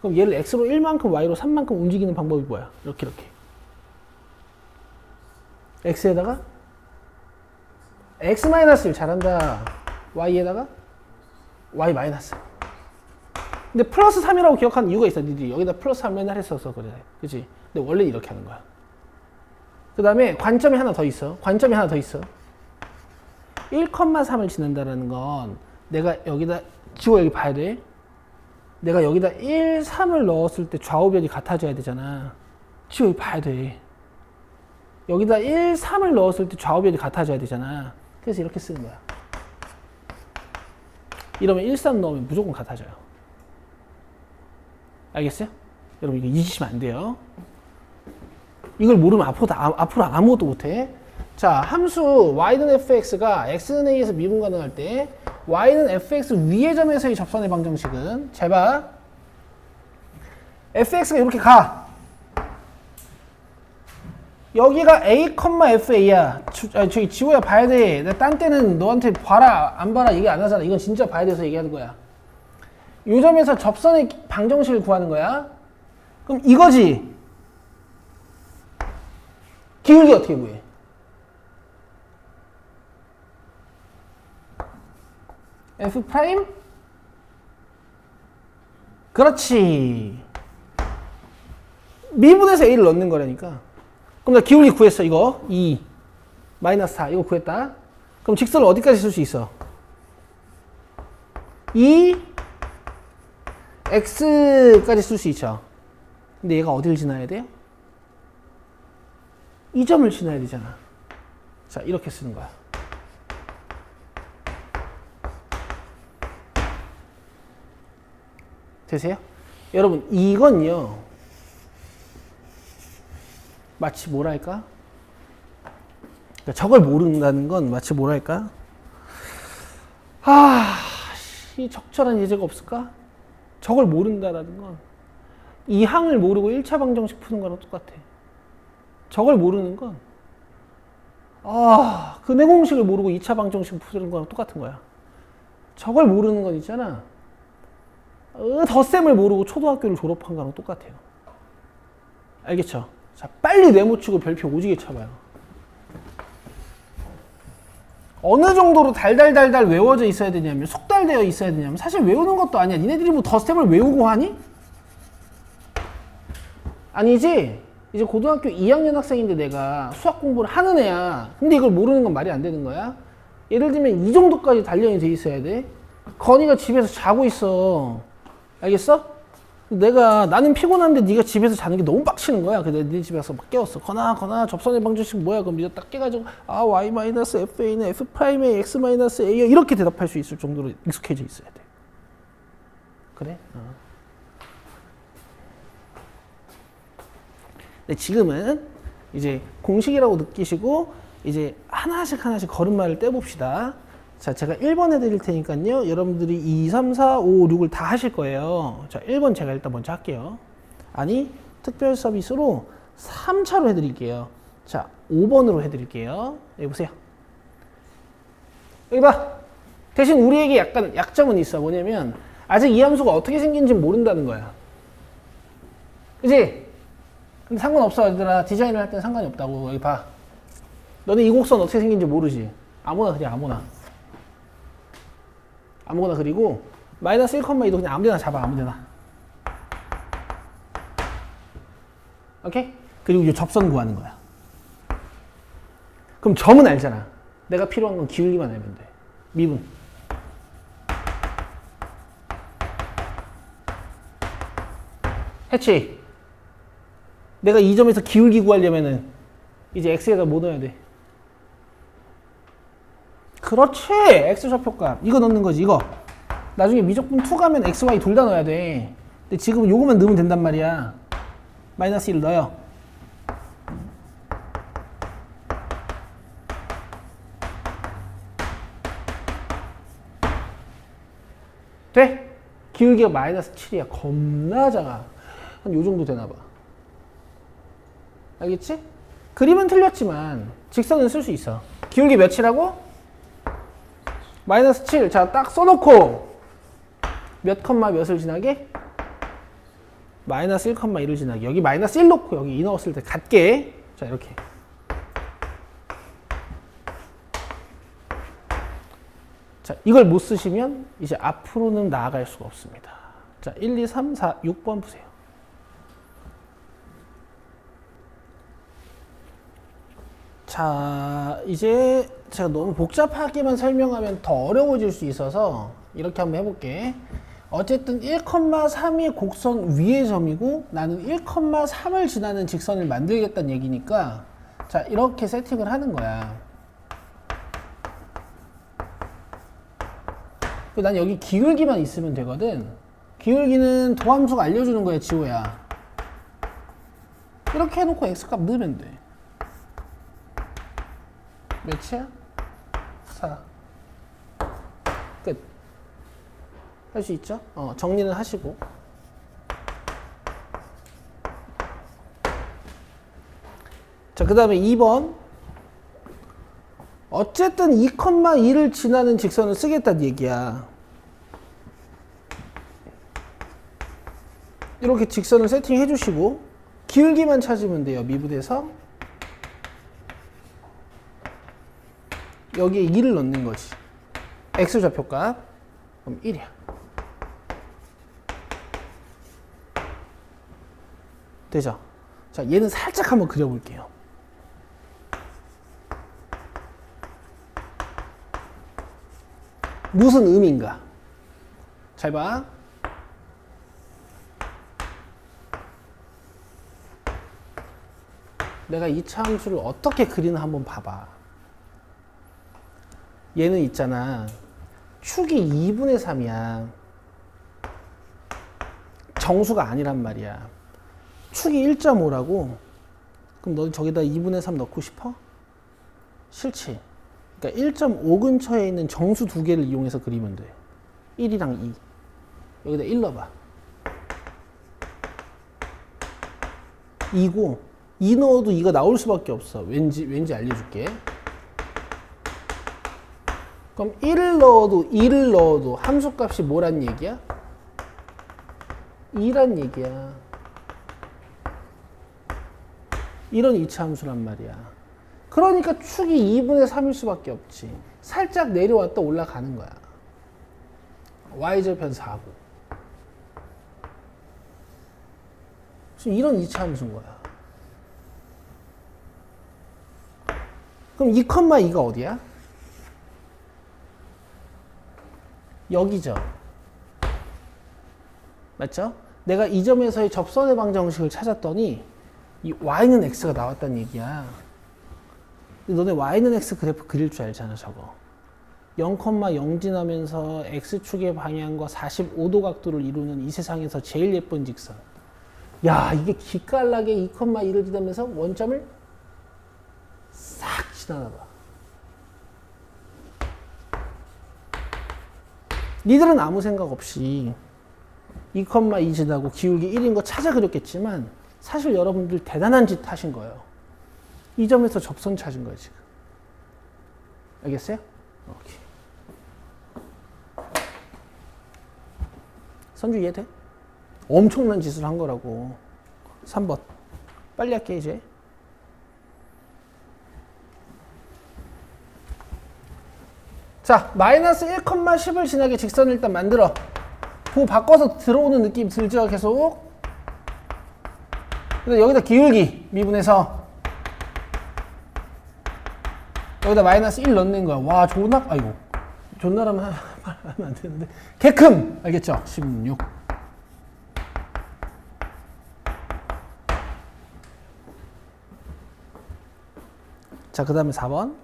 그럼 얘를 x로 1만큼, y로 3만큼 움직이는 방법이 뭐야? 이렇게. x에다가 x-1 잘한다. y에다가 y-. 근데 플러스 3이라고 기억하는 이유가 있어. 니들이 여기다 플러스 3 맨날 했어서 그래. 그치? 근데 원래 이렇게 하는 거야. 그 다음에 관점이 하나 더 있어. 1,3을 지난다라는 건 내가 여기다 지워 여기 봐야 돼. 내가 여기다 1, 3을 넣었을 때 좌우변이 같아져야 되잖아. 지워 여기 봐야 돼. 여기다 1, 3을 넣었을 때 좌우변이 같아져야 되잖아. 그래서 이렇게 쓰는 거야. 이러면 1, 3 넣으면 무조건 같아져요. 알겠어요? 여러분 이거 잊으시면 안 돼요. 이걸 모르면 앞으로 아무것도 못해. 자, 함수 y는 fx가 x는 a에서 미분 가능할 때 y는 fx 위의 점에서의 접선의 방정식은 잘 봐. fx가 이렇게 가. 여기가 a, fa야. 저기 지호야 봐야 돼. 내가 딴 때는 너한테 봐라 안 봐라 얘기 안 하잖아. 이건 진짜 봐야 돼서 얘기하는 거야. 요 점에서 접선의 방정식을 구하는 거야. 그럼 이거지. 기울기 어떻게 구해? f 프라임? 그렇지. 미분에서 a를 넣는 거라니까. 그럼 나 기울기 구했어. 이거 2 마이너스 4 이거 구했다. 그럼 직선을 어디까지 쓸 수 있어? 2 x까지 쓸 수 있죠. 근데 얘가 어디를 지나야 돼요? 이 점을 지나야 되잖아. 자, 이렇게 쓰는 거야. 되세요? 여러분, 이건요. 마치 뭐랄까? 그러니까 저걸 모른다는 건 마치 뭐랄까? 이 적절한 예제가 없을까? 저걸 모른다라는 건 이 항을 모르고 1차 방정식 푸는 거랑 똑같아. 저걸 모르는 건 그 내공식을 모르고 2차 방정식 푸는 거랑 똑같은 거야. 저걸 모르는 건 있잖아. 덧셈을 모르고 초등학교를 졸업한 거랑 똑같아요. 알겠죠? 자, 빨리 네모치고 별표 오지게 쳐봐요. 어느 정도로 달달달달 외워져 있어야 되냐면, 속달되어 있어야 되냐면, 사실 외우는 것도 아니야. 니네들이 뭐 덧셈을 외우고 하니? 아니지? 이제 고등학교 2학년 학생인데 내가 수학 공부를 하는 애야. 근데 이걸 모르는 건 말이 안 되는 거야. 예를 들면 이 정도까지 단련이 돼 있어야 돼. 건이가 집에서 자고 있어. 알겠어? 나는 피곤한데 네가 집에서 자는 게 너무 빡치는 거야. 그래서 네 집에 가서 막 깨웠어. 건아 접선의 방정식 뭐야? 그럼 네가 딱 깨가지고 y-fa는 f'의 x-a야 이렇게 대답할 수 있을 정도로 익숙해져 있어야 돼. 그래? 근데 지금은 이제 공식이라고 느끼시고 이제 하나씩 걸음마를 떼봅시다. 자, 제가 1번 해드릴 테니까요. 여러분들이 2, 3, 4, 5, 6을 다 하실 거예요. 자, 1번 제가 일단 먼저 할게요. 아니, 특별 서비스로 3차로 해드릴게요. 자, 5번으로 해드릴게요. 여기 보세요. 여기 봐. 대신 우리에게 약간 약점은 있어. 뭐냐면 아직 이 함수가 어떻게 생긴지 모른다는 거야. 그치? 근데 상관없어, 얘들아. 디자인을 할 땐 상관이 없다고. 여기 봐. 너네 이 곡선 어떻게 생긴지 모르지? 아무나 그냥 아무거나 그리고 마이너스 1,2도 그냥 아무데나 잡아. 아무데나. 오케이? 그리고 이 접선 구하는 거야. 그럼 점은 알잖아. 내가 필요한 건 기울기만 알면 돼. 미분. 해치. 내가 이 점에서 기울기 구하려면은 이제 x에다 뭐 넣어야 돼? 그렇지! x 좌표값. 이거 넣는 거지, 이거. 나중에 미적분 2 가면 x, y 둘 다 넣어야 돼. 근데 지금은 요거만 넣으면 된단 말이야. 마이너스 1 넣어요. 돼? 기울기가 마이너스 7이야. 겁나 작아. 한 요 정도 되나 봐. 알겠지? 그림은 틀렸지만 직선은 쓸 수 있어. 기울기 몇이라고? 마이너스 7. 자, 딱 써놓고 몇 컴마 몇을 지나게? 마이너스 1,1을 지나게. 여기 마이너스 1 놓고 여기 2 넣었을 때 같게. 자, 이렇게. 자, 이걸 못 쓰시면 이제 앞으로는 나아갈 수가 없습니다. 자, 1, 2, 3, 4, 6번 보세요. 자, 이제 제가 너무 복잡하게만 설명하면 더 어려워질 수 있어서 이렇게 한번 해볼게. 어쨌든 1,3이 곡선 위의 점이고 나는 1,3을 지나는 직선을 만들겠다는 얘기니까 자, 이렇게 세팅을 하는 거야. 난 여기 기울기만 있으면 되거든. 기울기는 도함수가 알려주는 거야, 지호야. 이렇게 해놓고 x값 넣으면 돼. 몇이야? 4. 끝. 할 수 있죠? 정리는 하시고. 자, 자, 그 다음에 2번. 어쨌든 2,2를 지나는 직선을 쓰겠다는 얘기야. 이렇게 직선을 세팅해 주시고 기울기만 찾으면 돼요. 미분에서 여기에 2를 넣는 거지. x 좌표값 그럼 1이야. 되죠? 자, 얘는 살짝 한번 그려볼게요. 무슨 의미인가? 잘 봐. 내가 이 차함수를 어떻게 그리나 한번 봐봐. 얘는 있잖아. 축이 2분의 3이야. 정수가 아니란 말이야. 축이 1.5라고? 그럼 너 저기다 2분의 3 넣고 싶어? 싫지. 그러니까 1.5 근처에 있는 정수 두 개를 이용해서 그리면 돼. 1이랑 2. 여기다 1 넣어봐. 2고 2 넣어도 2가 나올 수밖에 없어. 왠지 알려줄게. 그럼 1을 넣어도 2를 넣어도 함수값이 뭐란 얘기야? 2란 얘기야. 이런 이차 함수란 말이야. 그러니까 축이 2분의 3일 수밖에 없지. 살짝 내려왔다 올라가는 거야. y절편 4고. 지금 이런 이차 함수인 거야. 그럼 2,2가 어디야? 여기죠. 맞죠? 내가 이 점에서의 접선의 방정식을 찾았더니 이 y는 x가 나왔다는 얘기야. 근데 너네 y는 x 그래프 그릴 줄 알잖아, 저거. 0,0 지나면서 x축의 방향과 45도 각도를 이루는 이 세상에서 제일 예쁜 직선. 야, 이게 기깔나게 2,2를 지나면서 원점을 싹 지나나 봐. 니들은 아무 생각 없이 2,2 지나고 기울기 1인 거 찾아 그렸겠지만 사실 여러분들 대단한 짓 하신 거예요. 이 점에서 접선 찾은 거예요, 지금. 알겠어요? 오케이. 선주 이해돼? 엄청난 짓을 한 거라고. 3번. 빨리 할게, 이제. 자, 마이너스 1,10을 지나게 직선을 일단 만들어. 부 바꿔서 들어오는 느낌 들죠, 계속. 근데 여기다 기울기, 미분해서. 여기다 마이너스 1 넣는 거야. 와, 존나, 아이고. 존나라면 하면 안 되는데. 개큼! 알겠죠? 16. 자, 그 다음에 4번.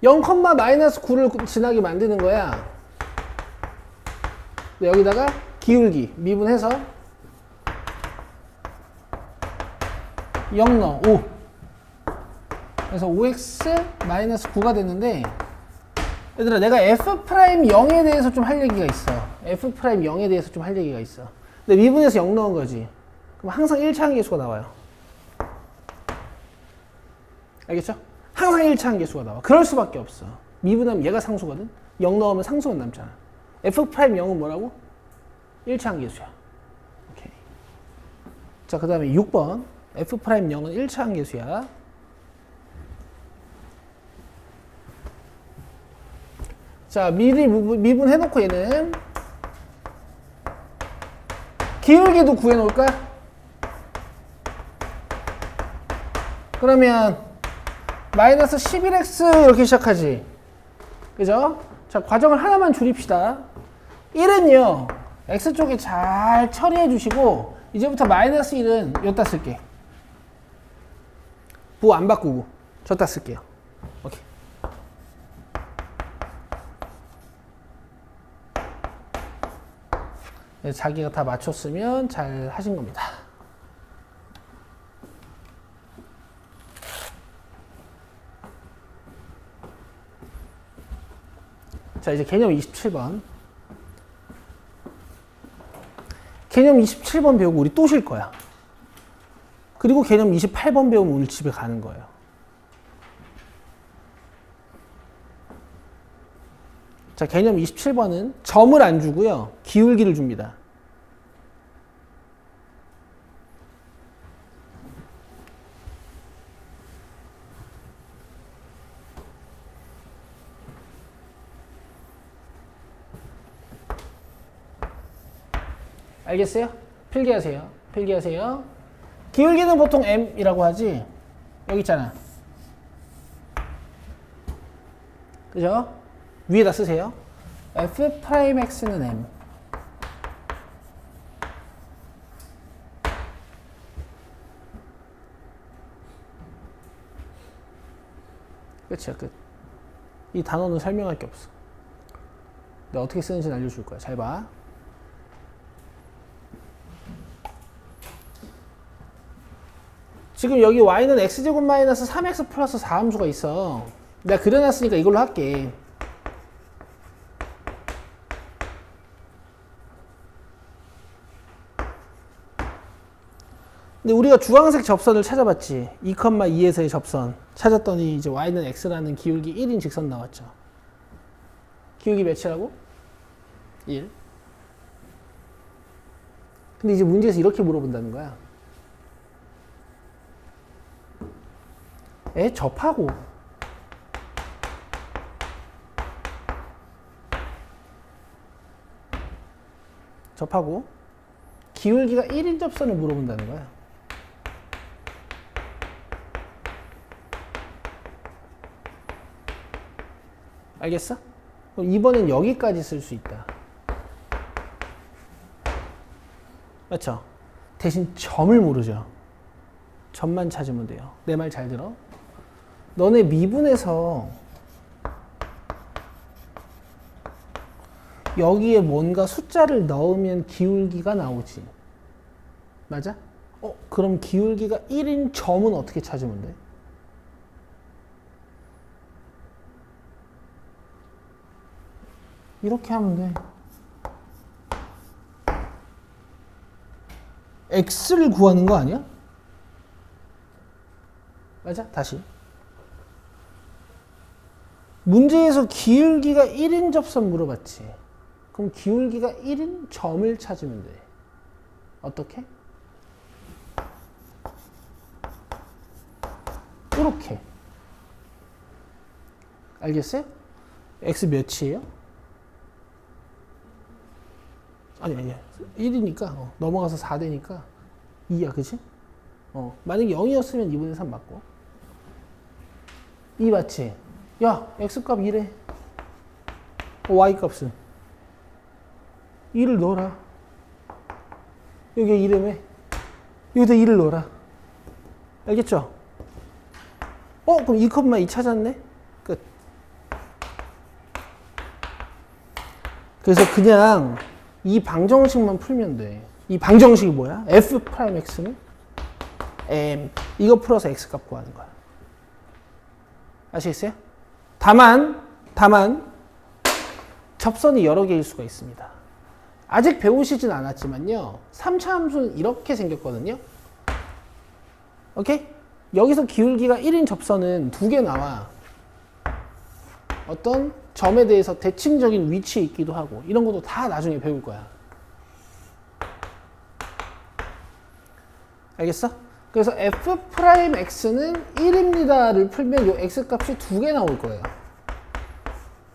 0, 마이너스 9를 지나게 만드는 거야. 여기다가 기울기, 미분해서 0 넣어, 5. 그래서 5x 마이너스 9가 됐는데, 얘들아, 내가 f'0에 대해서 좀 할 얘기가 있어. f'0에 대해서 좀 할 얘기가 있어. 근데 미분해서 0 넣은 거지. 그럼 항상 1차항 계수가 나와요. 알겠죠? 항상 1차항 계수가 나와. 그럴 수밖에 없어. 미분하면 얘가 상수거든? 0 넣으면 상수가 남잖아. f'0은 뭐라고? 1차항 계수야. 오케이. 자, 그 다음에 6번. f'0은 1차항 계수야. 자, 미리 미분해놓고 얘는 기울기도 구해놓을까? 그러면 마이너스 11x 이렇게 시작하지. 그죠? 자, 과정을 하나만 줄입시다. 1은요, x쪽에 잘 처리해 주시고, 이제부터 마이너스 1은 여기다 쓸게. 부 안 바꾸고, 저기다 쓸게요. 오케이. 자기가 다 맞췄으면 잘 하신 겁니다. 자, 이제 개념 27번. 개념 27번 배우고 우리 또 쉴 거야. 그리고 개념 28번 배우면 오늘 집에 가는 거예요. 자, 개념 27번은 점을 안 주고요. 기울기를 줍니다. 알겠어요? 필기하세요. 필기하세요. 기울기는 보통 m이라고 하지. 여기 있잖아. 그죠? 위에다 쓰세요. f'x는 m. 끝이야, 끝. 이 단어는 설명할 게 없어. 내가 어떻게 쓰는지는 알려줄 거야. 잘 봐. 지금 여기 y는 x제곱 마이너스 3x 플러스 4함수가 있어. 내가 그려놨으니까 이걸로 할게. 근데 우리가 주황색 접선을 찾아봤지. 2,2에서의 접선. 찾았더니 이제 y는 x라는 기울기 1인 직선 나왔죠. 기울기 몇이라고? 1. 근데 이제 문제에서 이렇게 물어본다는 거야. 접하고 기울기가 1인 접선을 물어본다는 거야. 알겠어? 그럼 이번엔 여기까지 쓸 수 있다. 맞죠? 대신 점을 모르죠. 점만 찾으면 돼요. 내 말 잘 들어. 너네 미분에서 여기에 뭔가 숫자를 넣으면 기울기가 나오지. 맞아? 그럼 기울기가 1인 점은 어떻게 찾으면 돼? 이렇게 하면 돼. x를 구하는 거 아니야? 맞아? 다시. 문제에서 기울기가 1인 접선 물어봤지. 그럼 기울기가 1인 점을 찾으면 돼. 어떻게? 이렇게. 알겠어요? x 몇이에요? 아니 1이니까 넘어가서 4 되니까 2야, 그치? 만약에 0이었으면 2분의 3 맞고 2 맞지? 야, x값 2래. y값은 2를 넣어라. 여기에 2래매. 여기다 2를 넣어라. 알겠죠? 그럼 2,2 찾았네? 끝. 그래서 그냥 이 방정식만 풀면 돼. 이 방정식이 뭐야? f'x는 m. 이거 풀어서 x값 구하는 거야. 아시겠어요? 다만 접선이 여러 개일 수가 있습니다. 아직 배우시진 않았지만요. 3차 함수는 이렇게 생겼거든요. 오케이? 여기서 기울기가 1인 접선은 2개 나와. 어떤 점에 대해서 대칭적인 위치에 있기도 하고 이런 것도 다 나중에 배울 거야. 알겠어? 그래서 f'x는 1입니다를 풀면 이 x값이 2개 나올 거예요.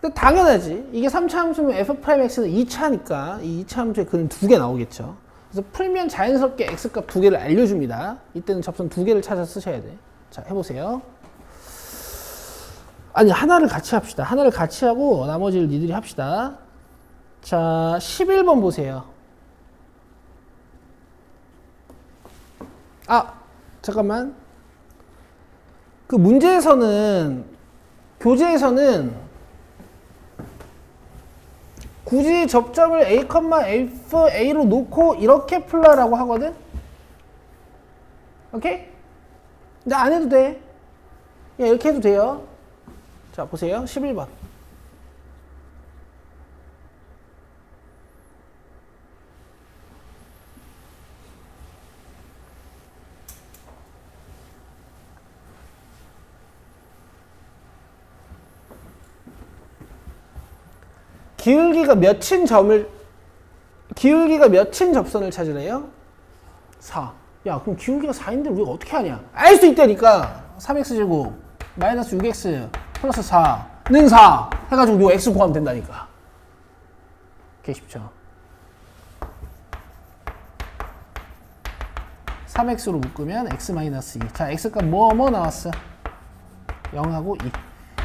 근데 당연하지. 이게 3차 함수면 f'x는 2차니까 이 2차 함수에 그는 2개 나오겠죠. 그래서 풀면 자연스럽게 x값 2개를 알려줍니다. 이때는 접선 2개를 찾아 쓰셔야 돼. 자, 해보세요. 아니, 하나를 같이 합시다. 하나를 같이 하고 나머지를 니들이 합시다. 자, 11번 보세요. 잠깐만. 그 문제에서는, 교재에서는 굳이 접점을 a, f, a로 놓고 이렇게 풀라라고 하거든? 오케이? 근데 안 해도 돼. 그냥 이렇게 해도 돼요. 자, 보세요. 11번. 기울기가 몇인 접선을 찾으래요? 4. 야, 그럼 기울기가 4인데 우리가 어떻게 하냐? 알 수 있다니까. 3x제곱 마이너스 6x 플러스 4는 4 해가지고 이거 x 구하면 된다니까. 개 쉽죠. 3x로 묶으면 x 마이너스 2. 자, x값 뭐 나왔어? 0하고 2.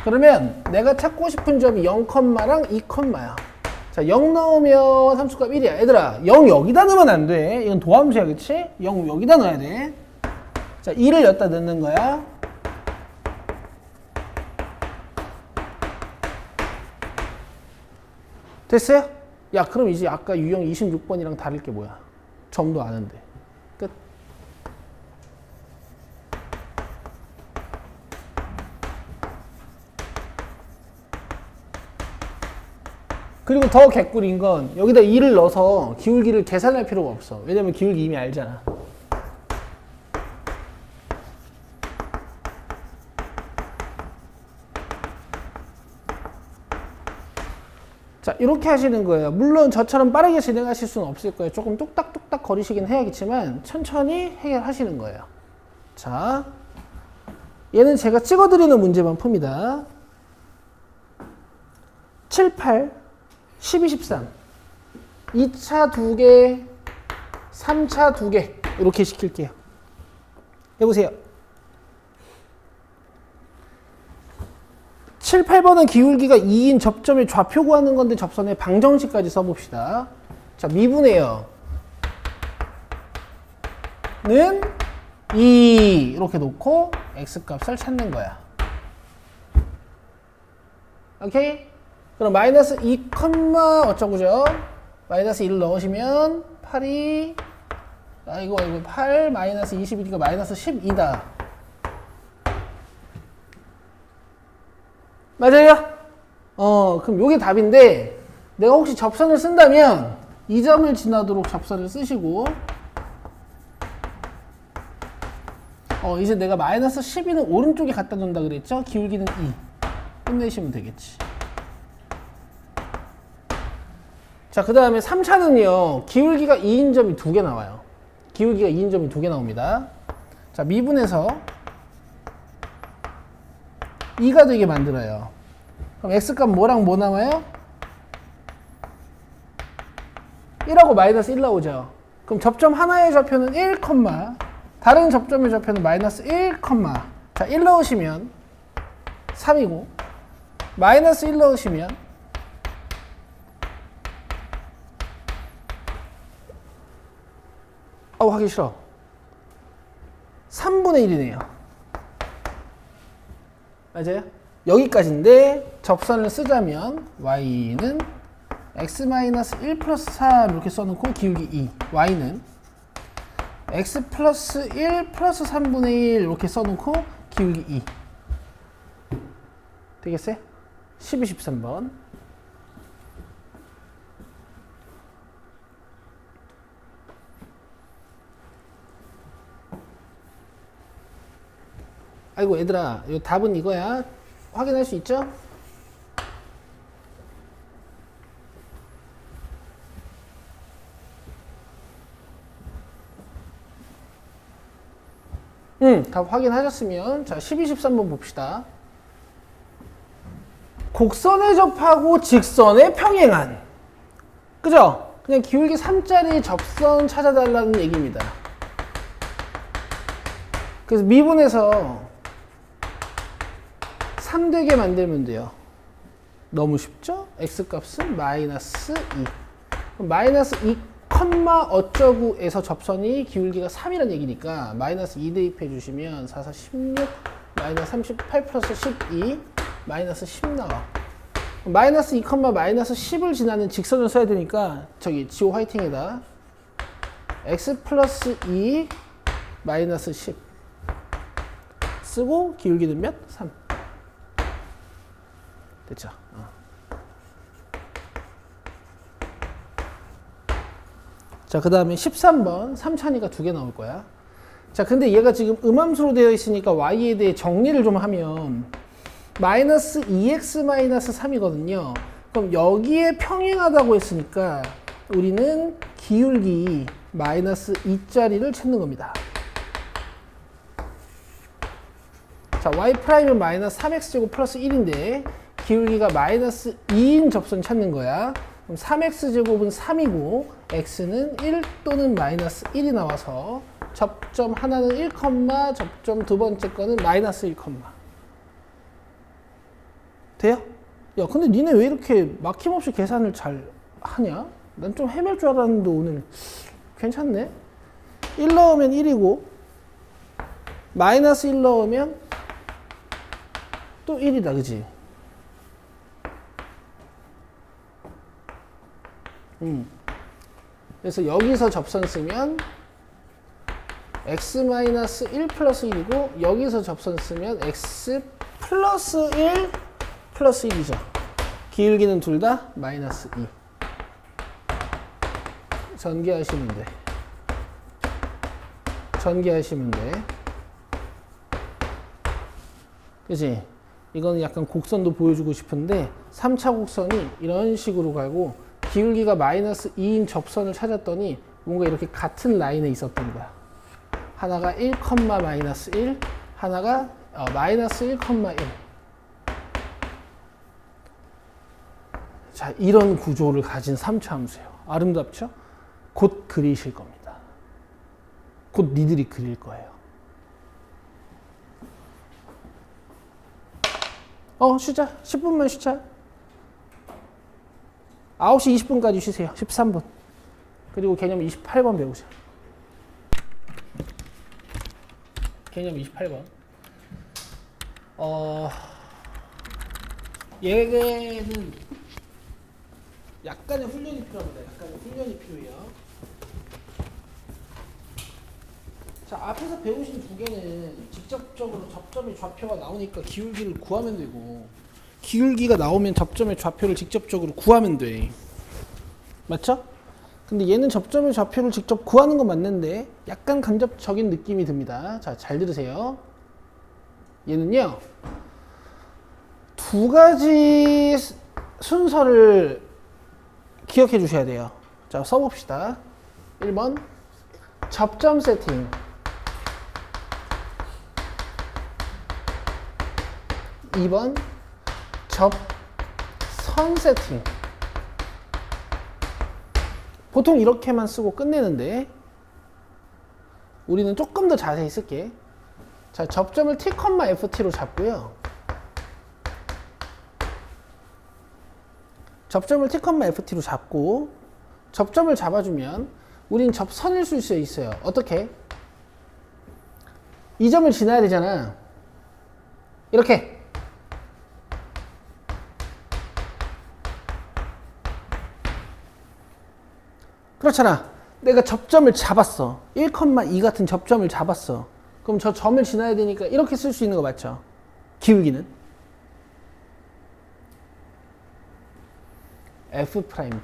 그러면 내가 찾고 싶은 점이 0랑 2야. 자, 0 넣으면 함수값 1이야. 얘들아, 0 여기다 넣으면 안 돼. 이건 도함수야, 그치? 0 여기다 넣어야 돼. 자, 2를 여기다 넣는 거야. 됐어요? 야, 그럼 이제 아까 유형 26번이랑 다를 게 뭐야? 점도 아는데. 끝. 그리고 더 개꿀인 건 여기다 2를 넣어서 기울기를 계산할 필요가 없어. 왜냐면 기울기 이미 알잖아. 자, 이렇게 하시는 거예요. 물론 저처럼 빠르게 진행하실 수는 없을 거예요. 조금 뚝딱뚝딱 거리시긴 해야겠지만 천천히 해결하시는 거예요. 자, 얘는 제가 찍어드리는 문제만 풉니다. 7, 8, 12, 13 2차 2개 3차 2개 이렇게 시킬게요. 해보세요. 7, 8번은 기울기가 2인 접점의 좌표 구하는 건데 접선의 방정식까지 써봅시다. 자, 미분해요 는 2 이렇게 놓고 x값을 찾는 거야. 오케이? 그럼 마이너스 2, 어쩌고죠? 마이너스 1을 넣으시면 8이 아이고 8 마이너스 21이니까 마이너스 12다. 맞아요? 그럼 요게 답인데 내가 혹시 접선을 쓴다면 이 점을 지나도록 접선을 쓰시고 이제 내가 마이너스 12는 오른쪽에 갖다 놓는다 그랬죠? 기울기는 2 끝내시면 되겠지. 자, 그 다음에 3차는요, 기울기가 2인 점이 2개 나와요. 기울기가 2인 점이 2개 나옵니다. 자, 미분해서 2가 되게 만들어요. 그럼 x값 뭐랑 뭐 남아요? 1하고 마이너스 1 나오죠. 그럼 접점 하나의 좌표는 1, 다른 접점의 좌표는 마이너스 1, 자, 1 넣으시면 3이고 마이너스 1 넣으시면 하기 싫어. 3분의 1이네요. 맞아요? 여기까지인데 접선을 쓰자면 y는 x-1 플러스 3 이렇게 써놓고 기울기 2 y는 x 플러스 1 플러스 3분의 1 이렇게 써놓고 기울기 2 되겠어요? 12, 13번 아이고 얘들아, 이 답은 이거야. 확인할 수 있죠? 답 확인하셨으면 자 12, 13번 봅시다. 곡선에 접하고 직선에 평행한, 그죠? 그냥 기울기 3짜리 접선 찾아달라는 얘기입니다. 그래서 미분해서 3 되게 만들면 돼요. 너무 쉽죠? x값은 마이너스 2. 그럼 마이너스 2, 어쩌구에서 접선이 기울기가 3이라는 얘기니까 마이너스 2 대입해 주시면 4, 4, 16, 마이너스 38 플러스 12, 마이너스 10 나와. 마이너스 2, 마이너스 10을 지나는 직선을 써야 되니까 저기 지호 화이팅에다 x 플러스 2, 마이너스 10 쓰고 기울기는 몇? 3. 됐죠? 자, 그 다음에 13번 3차니까 2개 나올 거야. 자, 근데 얘가 지금 음함수로 되어 있으니까 y에 대해 정리를 좀 하면 마이너스 2x 마이너스 3이거든요. 그럼 여기에 평행하다고 했으니까 우리는 기울기 마이너스 2짜리를 찾는 겁니다. 자, y''은 마이너스 3x제곱 플러스 1인데 기울기가 마이너스 2인 접선 찾는 거야. 그럼 3x제곱은 3이고 x는 1 또는 마이너스 1이 나와서 접점 하나는 1, 접점 두 번째 거는 마이너스 1, 돼요? 야, 근데 니네 왜 이렇게 막힘없이 계산을 잘 하냐? 난 좀 헤맬 줄 알았는데 오늘 괜찮네. 1 넣으면 1이고 마이너스 1 넣으면 또 1이다, 그지? 그래서 여기서 접선 쓰면 x-1 플러스 1이고 여기서 접선 쓰면 x 플러스 1 플러스 1이죠. 기울기는 둘 다 마이너스 2. 전개하시면 돼. 전개하시면 돼. 그치? 이거는 약간 곡선도 보여주고 싶은데 3차 곡선이 이런 식으로 가고 기울기가 마이너스 2인 접선을 찾았더니 뭔가 이렇게 같은 라인에 있었던 거야. 하나가 1, 마이너스 1, 하나가 마이너스 1, 1. 자, 이런 구조를 가진 3차 함수예요. 아름답죠? 곧 그리실 겁니다. 곧 니들이 그릴 거예요. 쉬자. 10분만 쉬자. 9시 20분까지 쉬세요. 13분. 그리고 개념 28번 배우자. 개념 28번. 얘는 약간의 훈련이 필요합니다. 약간의 훈련이 필요해요. 자, 앞에서 배우신 두 개는 직접적으로 접점의 좌표가 나오니까 기울기를 구하면 되고, 기울기가 나오면 접점의 좌표를 직접적으로 구하면 돼. 맞죠? 근데 얘는 접점의 좌표를 직접 구하는 건 맞는데 약간 간접적인 느낌이 듭니다. 자, 잘 들으세요. 얘는요, 두 가지 순서를 기억해 주셔야 돼요. 자, 써봅시다. 1번 접점 세팅, 2번 접선 세팅. 보통 이렇게만 쓰고 끝내는데 우리는 조금 더 자세히 쓸게. 자, 접점을 t, ft로 잡고요. 접점을 t, ft로 잡고 접점을 잡아주면 우린 접선을 쓸 수 있어요. 어떻게? 이 점을 지나야 되잖아. 이렇게. 그렇잖아. 내가 접점을 잡았어. 1, 2 같은 접점을 잡았어. 그럼 저 점을 지나야 되니까 이렇게 쓸 수 있는 거 맞죠? 기울기는 F't.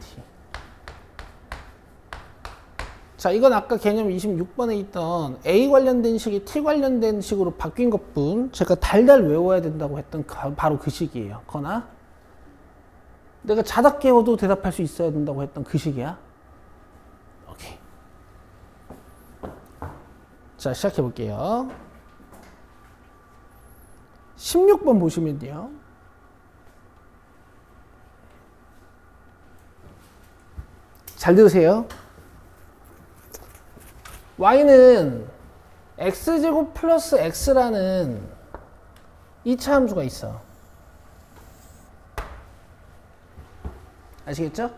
자, 이건 아까 개념 26번에 있던 A 관련된 식이 T 관련된 식으로 바뀐 것뿐 제가 달달 외워야 된다고 했던 바로 그 식이에요. 거나 내가 자다 깨워도 대답할 수 있어야 된다고 했던 그 식이야. 오케이. 자, 시작해 볼게요. 16번 보시면요. 잘 들으세요. y는 x제곱 플러스 x라는 2차 함수가 있어. 아시겠죠?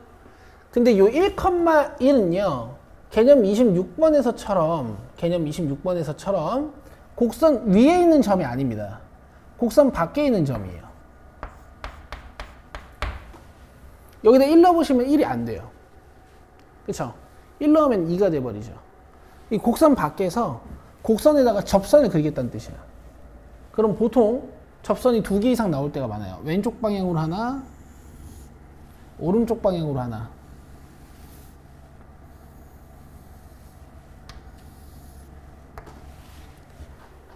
근데 요 1,1은요. 개념 26번에서처럼 곡선 위에 있는 점이 아닙니다. 곡선 밖에 있는 점이에요. 여기다 1 넣어보시면 1이 안 돼요. 그쵸? 1 넣으면 2가 돼버리죠. 이 곡선 밖에서 곡선에다가 접선을 그리겠다는 뜻이야. 그럼 보통 접선이 2개 이상 나올 때가 많아요. 왼쪽 방향으로 하나, 오른쪽 방향으로 하나.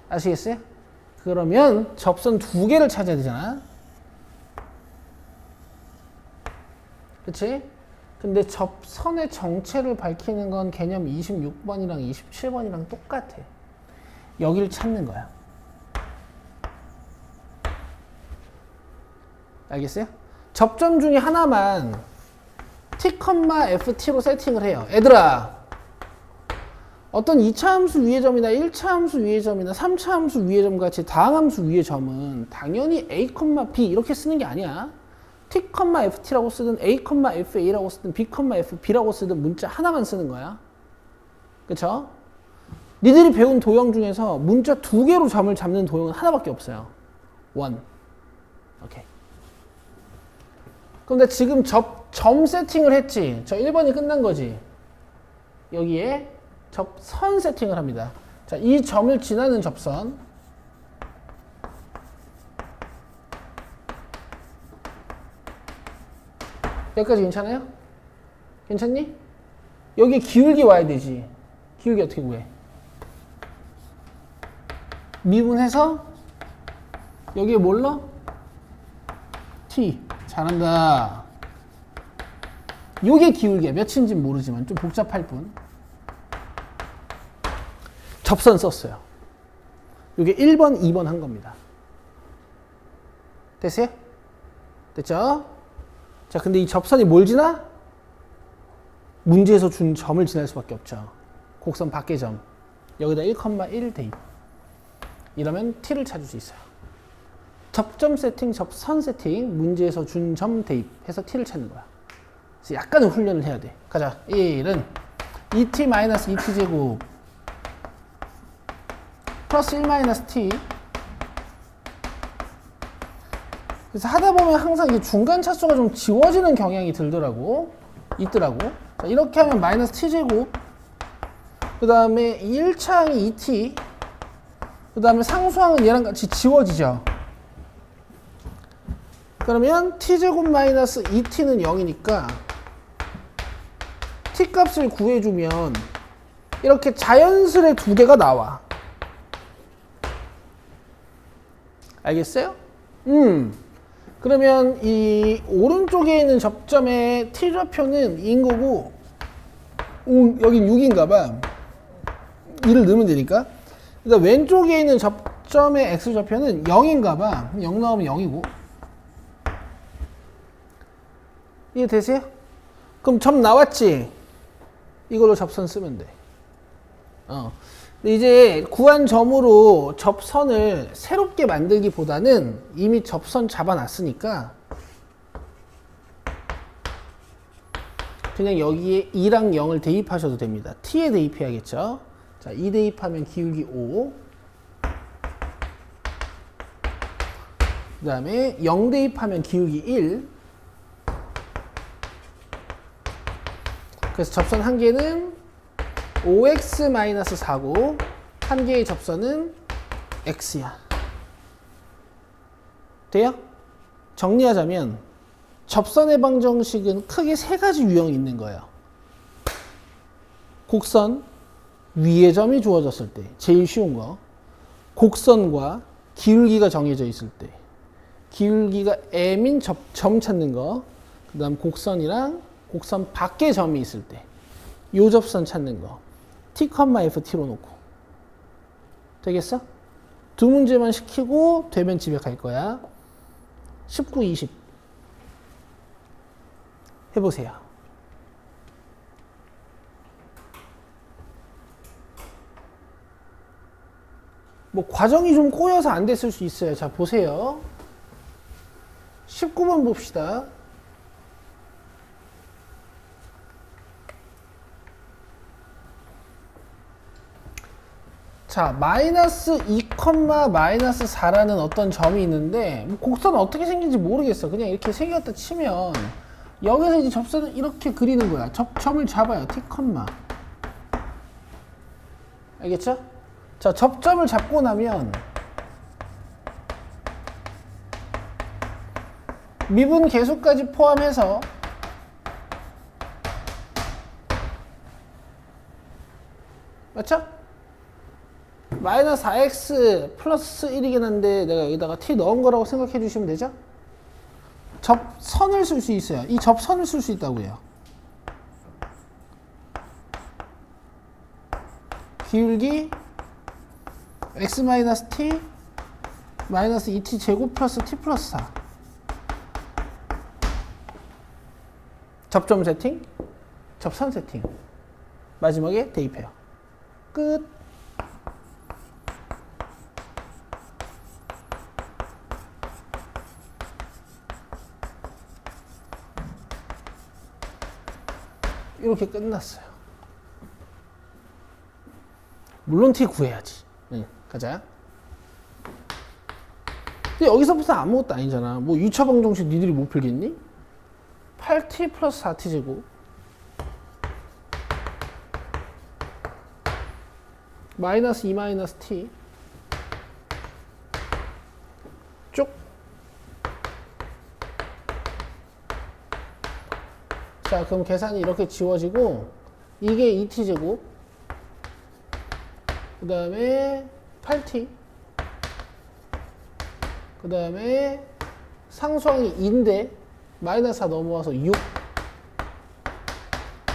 아시겠어요? 그러면 접선 2개를 찾아야 되잖아. 그치? 근데 접선의 정체를 밝히는 건 개념 26번이랑 27번이랑 똑같아. 여기를 찾는 거야. 알겠어요? 접점 중에 하나만 t, ft로 세팅을 해요. 얘들아, 어떤 2차 함수 위의 점이나 1차 함수 위의 점이나 3차 함수 위의 점 같이 다항함수 위의 점은 당연히 a, b 이렇게 쓰는 게 아니야. t, ft라고 쓰든 a, fa라고 쓰든 b, fb라고 쓰든 문자 하나만 쓰는 거야. 그쵸? 니들이 배운 도형 중에서 문자 2개로 점을 잡는 도형은 하나밖에 없어요. 1. 오케이. 그런데 지금 점 세팅을 했지. 저 1번이 끝난 거지. 여기에 접선 세팅을 합니다. 자, 이 점을 지나는 접선. 여기까지 괜찮아요? 괜찮니? 여기 기울기 와야 되지. 기울기 어떻게 구해? 미분해서 여기에 뭘 넣어? t. 잘한다. 요게 기울기야. 몇인지는 모르지만 좀 복잡할 뿐. 접선 썼어요. 요게 1번, 2번 한 겁니다. 됐어요? 됐죠? 자, 근데 이 접선이 뭘 지나? 문제에서 준 점을 지날 수밖에 없죠. 곡선 밖의 점. 여기다 1,1 대입. 이러면 t를 찾을 수 있어요. 접점 세팅, 접선 세팅, 문제에서 준 점 대입해서 t를 찾는 거야. 그래서 약간의 훈련을 해야 돼. 가자. 1은 2t-2t 제곱 플러스 1-t. 그래서 하다 보면 항상 이게 중간 차수가 좀 지워지는 경향이 있더라고. 자, 이렇게 하면 마이너스 t 제곱, 그 다음에 1차항이 2t, 그 다음에 상수항은 얘랑 같이 지워지죠. 그러면 t 제곱 마이너스 2t는 0이니까 t 값을 구해주면 이렇게 자연스레 2개가 나와. 알겠어요? 그러면 이 오른쪽에 있는 접점의 t좌표는 2인 거고, 여긴 6인가 봐. 2를 넣으면 되니까. 그다음 왼쪽에 있는 접점의 x좌표는 0인가 봐. 0 넣으면 0이고. 이해되세요? 그럼 점 나왔지? 이걸로 접선 쓰면 돼. 근데 이제 구한 점으로 접선을 새롭게 만들기보다는 이미 접선 잡아놨으니까 그냥 여기에 2랑 0을 대입하셔도 됩니다. t에 대입해야겠죠. 자, 2 대입하면 기울기 5. 그 다음에 0 대입하면 기울기 1. 그래서 접선 한 개는 5x-4고 한 개의 접선은 x야. 돼요? 정리하자면 접선의 방정식은 크게 3가지 유형이 있는 거예요. 곡선 위의 점이 주어졌을 때, 제일 쉬운 거. 곡선과 기울기가 정해져 있을 때, 기울기가 m인 점 찾는 거. 그 다음 곡선이랑 곡선 밖에 점이 있을 때, 요 접선 찾는 거. t, ft로 놓고. 되겠어? 2문제만 시키고 되면 집에 갈 거야. 19, 20 해보세요. 뭐 과정이 좀 꼬여서 안 됐을 수 있어요. 자, 보세요. 19번 봅시다. 자, 마이너스 2, 마이너스 4라는 어떤 점이 있는데, 뭐 곡선은 어떻게 생긴지 모르겠어. 그냥 이렇게 생겼다 치면, 여기서 이제 접선을 이렇게 그리는 거야. 점을 잡아요. t, 알겠죠? 자, 접점을 잡고 나면, 미분 계수까지 포함해서, 맞죠? 마이너스 4x 플러스 1이긴 한데 내가 여기다가 t 넣은 거라고 생각해 주시면 되죠? 접선을 쓸 수 있어요. 이 접선을 쓸 수 있다고요. 기울기 x-t 마이너스 2t 제곱 플러스 t 플러스 4. 접점 세팅, 접선 세팅. 마지막에 대입해요. 끝. 이렇게 끝났어요. 물론 t 구해야지. 가자. 근데 여기서부터 아무것도 아니잖아. 뭐 2차 방정식 니들이 못 풀겠니? 8t 플러스 4t 제곱 마이너스 2 마이너스 t 쭉. 자, 그럼 계산이 이렇게 지워지고 이게 2t 제곱 그 다음에 8t 그 다음에 상수항이 2인데 마이너스 4 넘어와서 6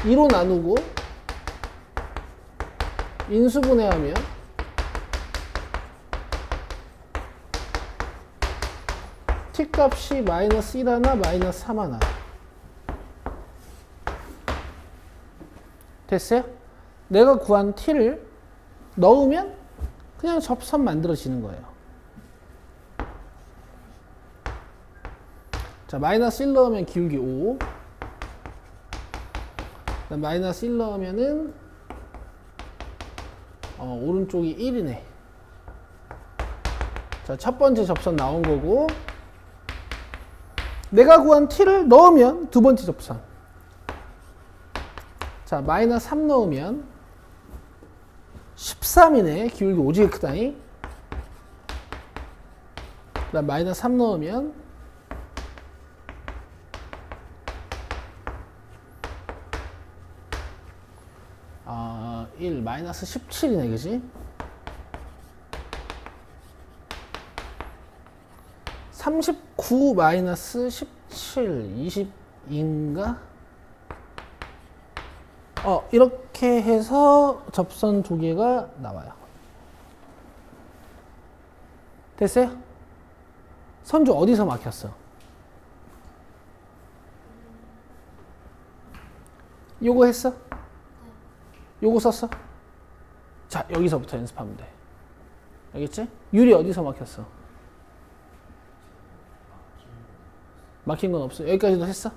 2로 나누고 인수분해하면 t 값이 마이너스 1 하나 마이너스 3 하나. 됐어요? 내가 구한 t를 넣으면 그냥 접선 만들어지는 거예요. 자, 마이너스 1 넣으면 기울기 5. 마이너스 1 넣으면은 오른쪽이 1이네. 자, 첫 번째 접선 나온 거고 내가 구한 t를 넣으면 두 번째 접선. 자, 마이너스 3 넣으면 13이네. 기울기 오지게 크다잉. 그다음 마이너스 3 넣으면 1 마이너스 17이네, 그지? 39 마이너스 17 20인가? 이렇게 해서 접선 두 개가 나와요. 됐어요? 선주 어디서 막혔어? 요거 했어? 요거 썼어? 자, 여기서부터 연습하면 돼. 알겠지? 유리 어디서 막혔어? 막힌 건 없어. 여기까지도 했어?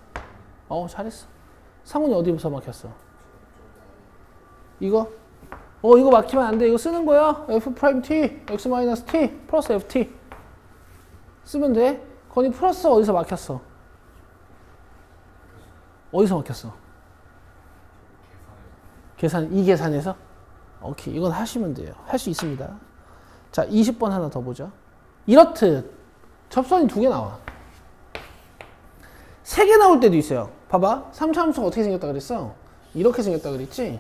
잘했어. 상훈이 어디서 막혔어? 이거? 이거 막히면 안 돼. 이거 쓰는 거야. f'(t) x-t 플러스 ft 쓰면 돼. 건이 플러스 어디서 막혔어? 어디서 막혔어? 이 계산에서? 오케이. 이건 하시면 돼요. 할 수 있습니다. 자, 20번 하나 더 보죠. 이렇듯 접선이 두 개 나와. 세 개 나올 때도 있어요. 봐봐. 3차 함수가 어떻게 생겼다 그랬어? 이렇게 생겼다 그랬지?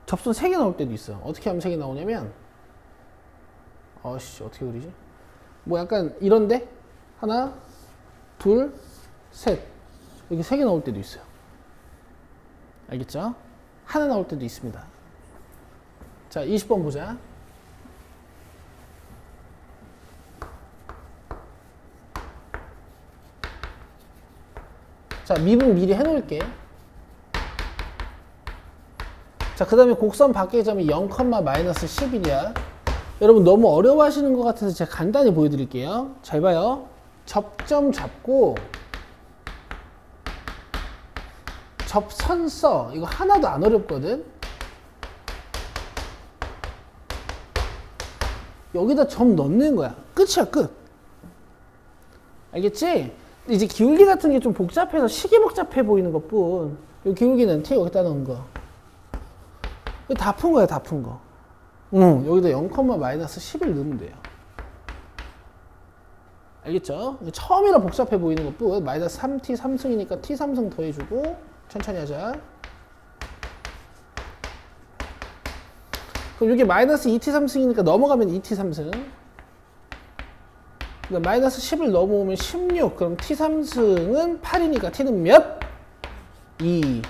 접선 세 개 나올 때도 있어. 어떻게 하면 세 개 나오냐면 어떻게 그리지? 뭐 약간 이런데? 하나, 둘, 셋. 이렇게 세 개 나올 때도 있어요. 알겠죠? 하나 나올 때도 있습니다. 자, 20번 보자. 자, 미분 미리 해놓을게. 자, 그 다음에 곡선 밖의 점이 0,-11이야. 여러분 너무 어려워하시는 것 같아서 제가 간단히 보여드릴게요. 잘 봐요. 접점 잡고 접선 써. 이거 하나도 안 어렵거든. 여기다 점 넣는 거야. 끝이야, 끝. 알겠지? 이제 기울기 같은 게 좀 복잡해서 식이 복잡해 보이는 것뿐. 이 기울기는 t 여기다 넣은 거. 다 푼 거야, 다 푼 거. 여기다 0,-11 넣으면 돼요. 알겠죠? 처음이라 복잡해 보이는 것뿐. 마이너스 3t 3승이니까 t 3승 더해주고 천천히 하자. 그럼 여기 마이너스 2t 3승이니까 넘어가면 2t 3승. 마이너스 10을 넘어오면 16. 그럼 t3승은 8이니까 t는 몇? 2.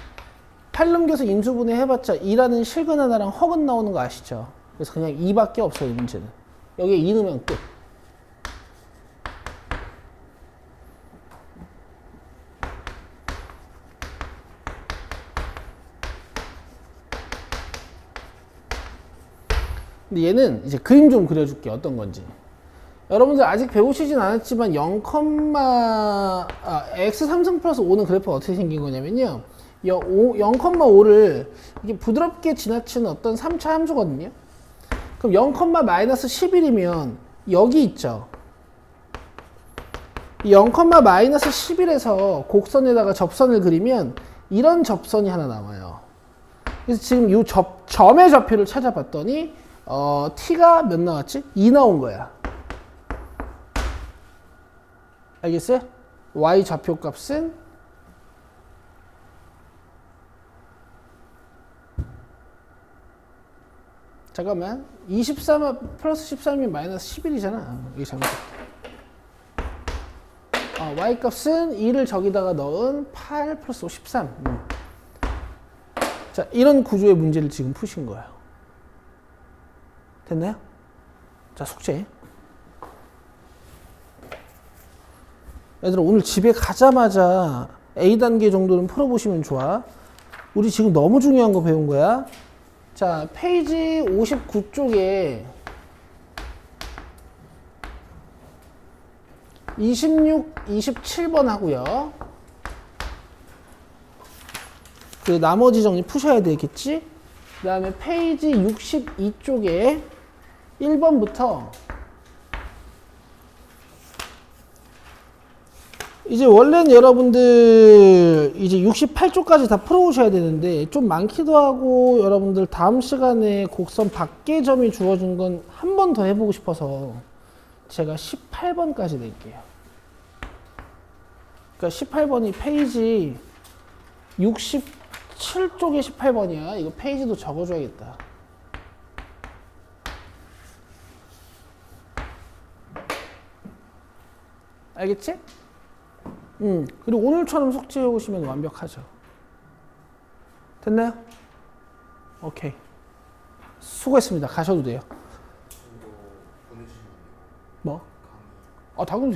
8 넘겨서 인수분해 해봤자 2라는 실근 하나랑 허근 나오는 거 아시죠? 그래서 그냥 2밖에 없어요, 이 문제는. 여기에 2 넣으면 끝. 근데 얘는 이제 그림 좀 그려줄게. 어떤 건지. 여러분들 아직 배우시진 않았지만 0,x3승 플러스 5는 그래프가 어떻게 생긴 거냐면요. 0,5를 이게 부드럽게 지나치는 어떤 3차 함수거든요. 그럼 0,-11이면 여기 있죠. 0,-11에서 곡선에다가 접선을 그리면 이런 접선이 하나 나와요. 그래서 지금 이 점의 좌표를 찾아봤더니 t가 몇 나왔지? 2 나온 거야. 알겠어요? y 좌표 값은 잠깐만 23 플러스 13이면 마이너스 11이잖아. 이게 잘못됐다. y 값은 2를 저기다가 넣은 8 플러스 5 13. 자, 이런 구조의 문제를 지금 푸신 거예요. 됐나요? 자, 숙제. 얘들아, 오늘 집에 가자마자 A단계 정도는 풀어보시면 좋아. 우리 지금 너무 중요한 거 배운 거야. 자, 페이지 59쪽에 26, 27번 하고요. 그 나머지 정리 푸셔야 되겠지? 그 다음에 페이지 62쪽에 1번부터 이제 원래는 여러분들 이제 68쪽까지 다 풀어오셔야 되는데 좀 많기도 하고 여러분들 다음 시간에 곡선 밖의 점이 주어진 건 한 번 더 해보고 싶어서 제가 18번까지 낼게요. 그러니까 18번이 페이지 67쪽에 18번이야. 이거 페이지도 적어줘야겠다. 알겠지? 그리고 오늘처럼 숙제해 오시면 완벽하죠. 됐나요? 오케이. 수고했습니다. 가셔도 돼요. 뭐? 당연히